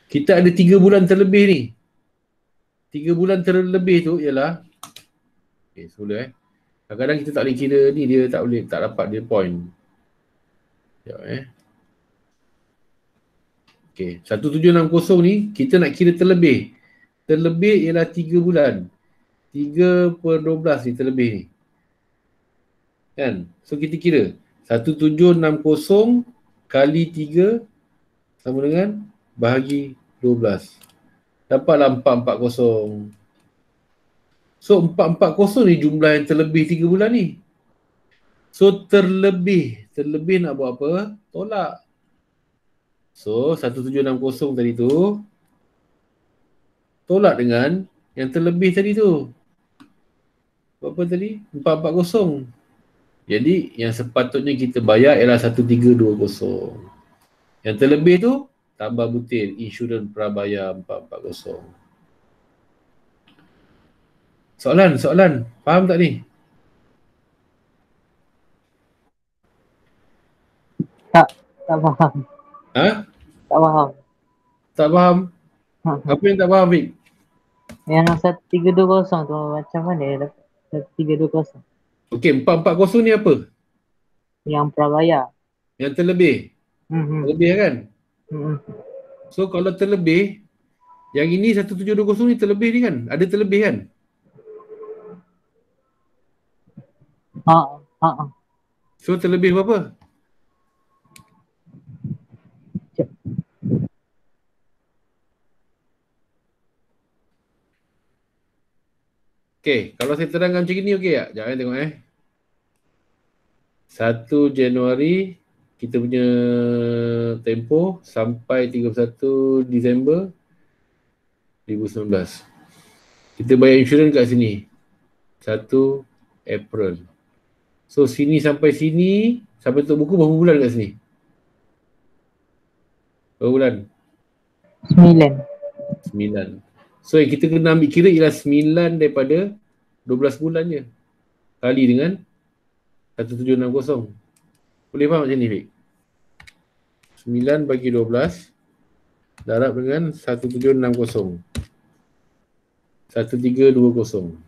Speaker 1: Kita ada 3 bulan terlebih ni. 3 bulan terlebih tu ialah semula kadang-kadang kita tak boleh kira ni, dia tak dapat dia point. Sekejap 1760 ni kita nak kira terlebih. Terlebih ialah 3 bulan. 3/12 ni terlebih ni. Kan? So kita kira 1760 kali 3 sama dengan bahagi 12. Dapatlah 440. So 440 ni jumlah yang terlebih 3 bulan ni. So terlebih nak buat apa? Tolak. So 1760 tadi tu tolak dengan yang terlebih tadi tu. Berapa tadi? 440. Jadi yang sepatutnya kita bayar ialah 1320. Yang terlebih tu tambah butir insurans prabayar 440. Soalan. Faham tak ni?
Speaker 3: Tak faham.
Speaker 1: Ha?
Speaker 3: Tak faham.
Speaker 1: Tak faham?
Speaker 3: Ha.
Speaker 1: Apa yang tak faham, Fik?
Speaker 3: Yang 1320 tu macam mana dia dapat 1320?
Speaker 1: Okey, 440 ni apa?
Speaker 3: Yang prabayar.
Speaker 1: Yang terlebih. Terlebih kan? So kalau terlebih, yang ini 1720 ni terlebih ni kan? Ada terlebih kan? So terlebih berapa? Okey, kalau saya terangkan macam ni okey tak? Jangan tengok 1 Januari kita punya tempoh sampai 31 Disember 2019. Kita bayar insurans kat sini 1 April. So sini sampai tutup buku berapa bulan kat sini? Berapa bulan? 9. So yang kita kena ambil kira ialah 9 daripada 12 bulan je. Kali dengan 1760. Boleh faham macam ni, Fik? 9 bagi 12 darab dengan 1760. 1320.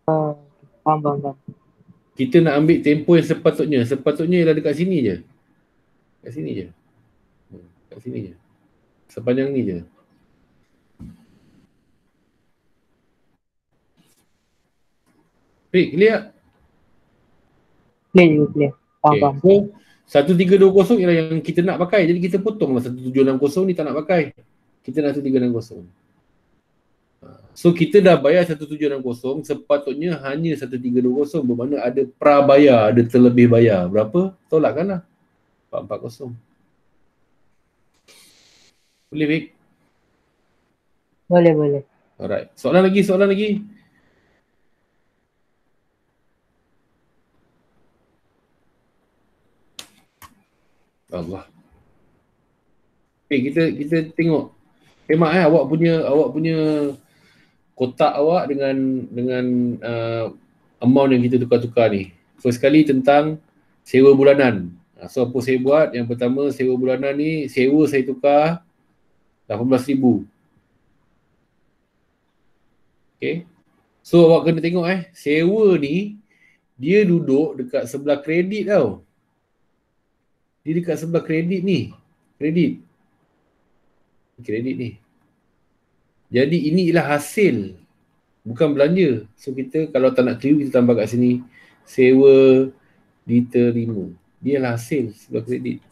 Speaker 3: Faham.
Speaker 1: Kita nak ambil tempoh yang sepatutnya. Sepatutnya ialah dekat sini je. Kat sini je. Sepanjang ni je. Fik, clear?
Speaker 3: Clear. Faham.
Speaker 1: So 1320 ialah yang kita nak pakai. Jadi kita potonglah 1760 ni tak nak pakai. Kita nak 1360. So kita dah bayar 1760, sepatutnya hanya 1320, bermakna ada prabayar, ada terlebih bayar. Berapa? Tolakkanlah. 440. Boleh, Fik?
Speaker 3: Boleh.
Speaker 1: Alright. Soalan lagi. Allah. Okay, kita tengok. Hemat awak punya kotak awak dengan amount yang kita tukar-tukar ni. First kali tentang sewa bulanan. So apa saya buat? Yang pertama sewa bulanan ni, sewa saya tukar 18,000. Okay. So awak kena tengok sewa ni dia duduk dekat sebelah kredit tau. Dia dekat sebelah kredit ni. Kredit ni. Jadi ini ialah hasil, bukan belanja. So kita kalau tak nak keliru, kita tambah kat sini sewa diterima. Dia ialah hasil sebelah kredit.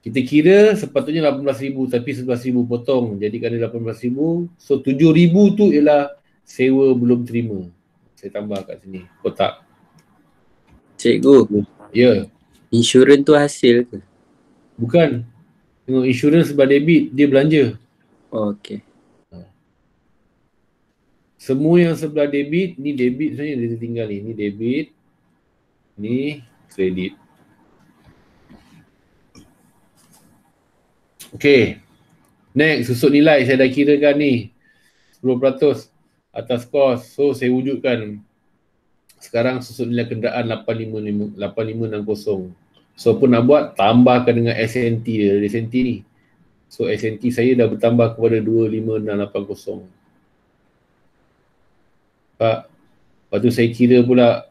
Speaker 1: Kita kira sepatutnya 18,000 tapi 11,000 potong. Jadi kerana 18,000, so 7,000 tu ialah sewa belum terima. Saya tambah kat sini, kotak.
Speaker 4: Cikgu,
Speaker 1: Ya,
Speaker 4: insurans tu hasil ke?
Speaker 1: bukan. Tengok insurans sebelah debit, dia belanja.
Speaker 4: Oh, okey.
Speaker 1: Semua yang sebelah debit, ni debit sebenarnya dia tinggal ni. Ni debit, ni kredit. Okay. Next, susut nilai saya dah kirakan ni. 10% atas kos. So, saya wujudkan. Sekarang susut nilai kenderaan 8560. So, apa nak buat? Tambahkan dengan SNT dia. SNT ni. So, SNT saya dah bertambah kepada 25680. Pak. Lepas tu saya kira pula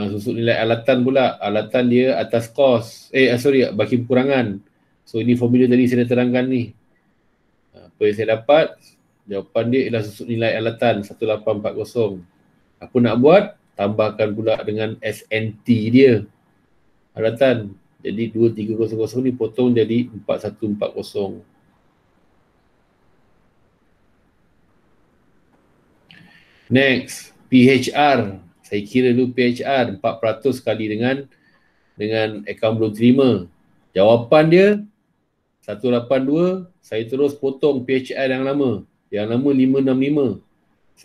Speaker 1: susut nilai alatan pula. Alatan dia atas kos. Baki kekurangan. So, ini formula tadi saya dah terangkan ni. Apa yang saya dapat? Jawapan dia ialah susut nilai alatan 1840. Apa nak buat? Tambahkan pula dengan SNT dia. Alatan. Jadi 2300 ni potong jadi 4140. Next, PHR. Saya kira dulu PHR 4% kali dengan akaun belum terima. Jawapan dia 182, saya terus potong PHR yang lama. Yang lama 565.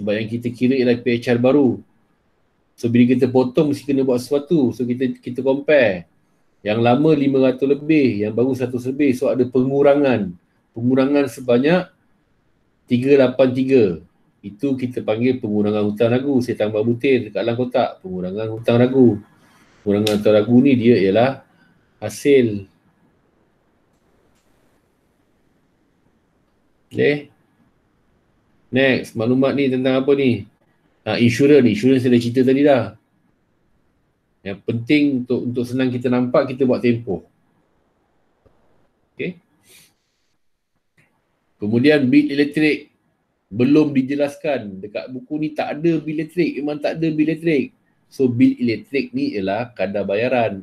Speaker 1: Sebab yang kita kira ialah PHR baru. So bila kita potong mesti kena buat sesuatu. So kita compare. Yang lama 500 lebih, yang baru 100 lebih. So ada pengurangan. Pengurangan sebanyak 383. Itu kita panggil pengurangan hutang ragu. Saya tambah butir dekat dalam kotak. Pengurangan hutang ragu. Pengurangan hutang ragu ni dia ialah hasil. Okay. Next, maklumat ni tentang apa ni? Insurans. Insurans saya dah cerita tadi dah. Yang penting untuk senang kita nampak, kita buat tempoh. Okay. Kemudian bil elektrik. Belum dijelaskan. Dekat buku ni tak ada bil elektrik. Memang tak ada bil elektrik. So, bil elektrik ni ialah kadar bayaran.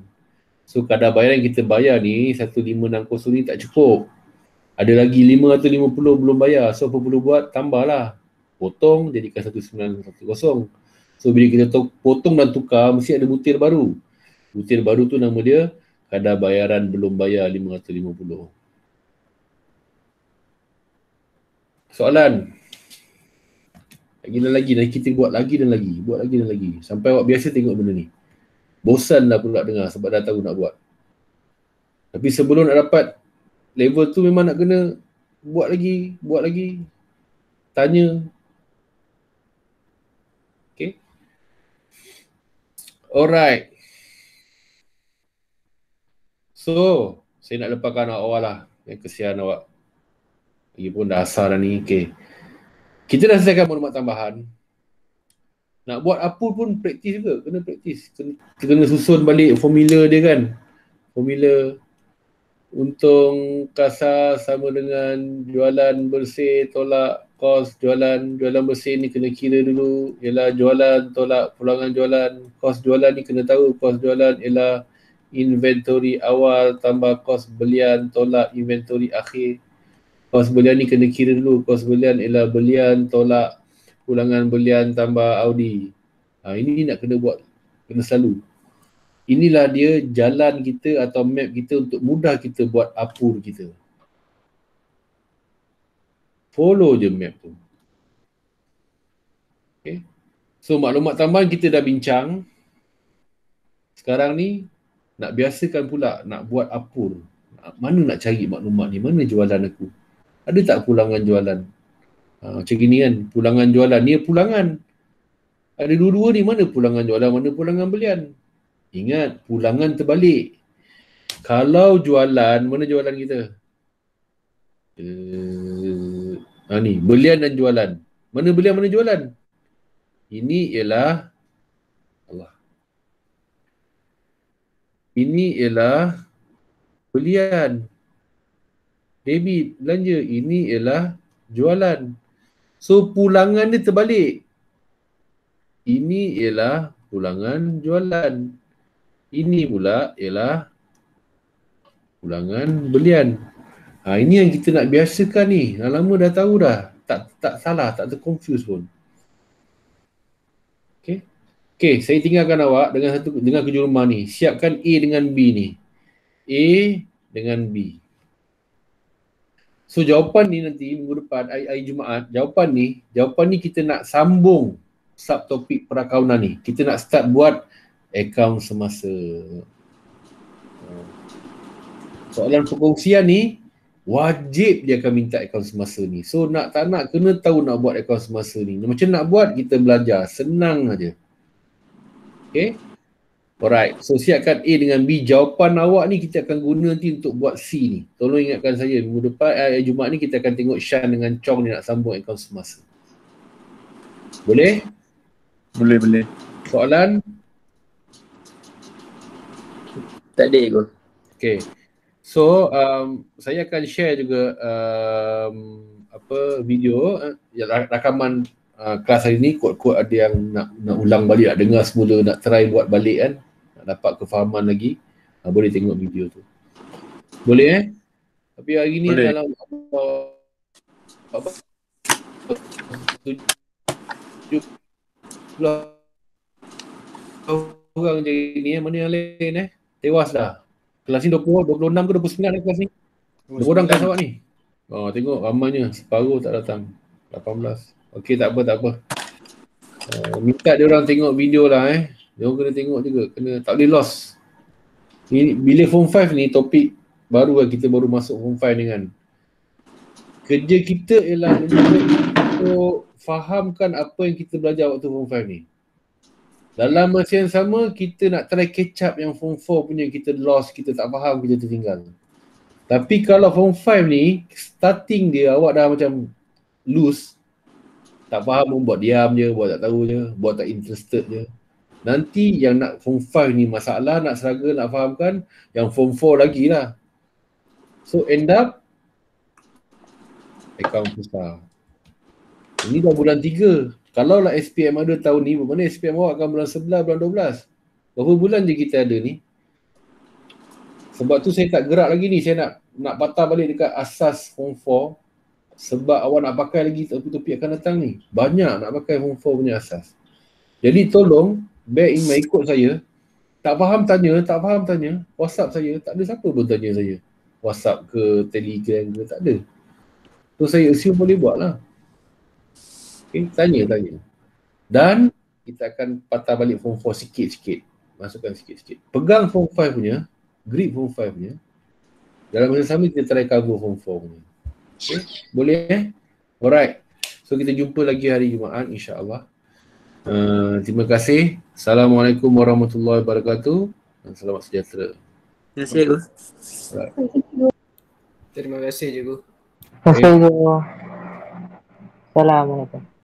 Speaker 1: So, kadar bayaran yang kita bayar ni, 1560 ni tak cukup. Ada lagi 5 atau 50 belum bayar. So, apa perlu buat? Tambahlah. Potong, jadikan 1910. So, bila kita potong dan tukar, mesti ada butir baru. Butir baru tu nama dia kadar bayaran belum bayar 550. Soalan. Lagi dan kita buat lagi dan lagi. Sampai awak biasa tengok benda ni. Bosan dah pula dengar sebab dah tahu nak buat. Tapi sebelum nak dapat level tu memang nak kena buat lagi. Tanya. Okay. Alright. So, saya nak lepaskan awak lah. Yang kesian awak. Lagipun dah asal dah ni. Okay. Kita dah selesaikan maklumat tambahan. Nak buat apa pun praktis juga. Kena praktis. Kena susun balik formula dia kan. Formula untung kasar sama dengan jualan bersih tolak kos jualan. Jualan bersih ni kena kira dulu. Ialah jualan tolak pulangan jualan. Kos jualan ni kena tahu. Kos jualan ialah inventory awal tambah kos belian tolak inventory akhir. Kos belian ni kena kira dulu. Kos belian ialah belian tolak pulangan belian tambah Audi. Ini nak kena buat. Kena selalu. Inilah dia jalan kita atau map kita untuk mudah kita buat apur kita. Follow je map tu. Okay. So maklumat tambahan kita dah bincang. Sekarang ni nak biasakan pula nak buat apur. Mana nak cari maklumat ni? Mana jualan aku? Ada tak pulangan jualan? Macam gini kan, pulangan jualan. Ni pulangan. Ada dua-dua ni, mana pulangan jualan, mana pulangan belian. Ingat, pulangan terbalik. Kalau jualan, mana jualan kita? Ni, belian dan jualan. Mana belian, mana jualan? Ini ialah Ini ialah belian. Debit, belanja. Ini ialah jualan. So, pulangan dia terbalik. Ini ialah pulangan jualan. Ini pula ialah ulangan belian. Ini yang kita nak biasakan ni. Lama dah tahu dah. Tak salah, tak terconfuse pun. Okey, saya tinggalkan awak dengan kerja rumah ni. Siapkan A dengan B ni. A dengan B. So jawapan ni nanti minggu depan, hari Jumaat, jawapan ni kita nak sambung subtopik perakaunan ni. Kita nak start buat akaun semasa. Soalan perkongsian ni wajib dia akan minta akaun semasa ni. So tak nak kena tahu nak buat akaun semasa ni. Macam nak buat, kita belajar. Senang aja. Okay. Alright. So siapkan A dengan B. Jawapan awak ni kita akan guna nanti untuk buat C ni. Tolong ingatkan saya. Minggu depan, Jumaat ni kita akan tengok Shan dengan Chong ni nak sambung akaun semasa. Boleh?
Speaker 6: Boleh.
Speaker 1: Soalan?
Speaker 4: Tak ada cikgu.
Speaker 1: Okay. So, saya akan share juga video rakaman kelas hari ni. Kod-kod ada yang nak ulang balik, nak dengar semula, nak try buat balik kan, nak dapat kefahaman lagi. Boleh tengok video tu. Boleh Tapi hari ni
Speaker 6: boleh.
Speaker 1: dalam orang je ni, mana yang lain tewas dah. Kelas ni 26 ke 29 kelas ni? 20 orang kelas awak ni? Tengok ramainya, separuh tak datang. 18. Okey, tak apa. Minta dia orang tengok video lah Dia orang kena tengok juga, tak boleh lost. Ni, bila form 5 ni topik baru kita baru masuk form 5 ni kan. Kerja kita ialah untuk fahamkan apa yang kita belajar waktu form 5 ni. Dalam masa yang sama, kita nak try catch up yang form 4 punya kita lost, kita tak faham, kita tertinggal. Tapi kalau form 5 ni, starting dia awak dah macam loose, tak faham pun, buat diam je, buat tak tahu je, buat tak interested je. Nanti yang nak form 5 ni masalah, nak struggle, nak fahamkan, yang form 4 lagi lah. So end up, akaun besar. Ini dah bulan 3. Kalau lah SPM ada tahun ni, bermakna SPM awak akan bulan 11, bulan 12. Berapa bulan je kita ada ni? Sebab tu saya tak gerak lagi ni. Saya nak patah balik dekat asas form 4. Sebab awak nak pakai lagi topik akan datang ni. Banyak nak pakai form 4 punya asas. Jadi tolong, bear in mind, ikut saya. Tak faham tanya. WhatsApp saya, tak ada siapa pun tanya saya. WhatsApp ke, Telegram ke, tak ada. So saya assume boleh buat lah. Okay, tanya. Dan kita akan patah balik form 4 sikit-sikit. Masukkan sikit-sikit. Pegang form 5 punya, grip form 5 punya. Dalam masa sama kita try cover form 4 punya. Okay, boleh Alright. So kita jumpa lagi hari Jumaat insya-Allah. Terima kasih. Assalamualaikum warahmatullahi wabarakatuh. Dan selamat sejahtera.
Speaker 4: Terima kasih cikgu.
Speaker 6: Terima kasih cikgu.
Speaker 3: Terima kasih. Assalamualaikum.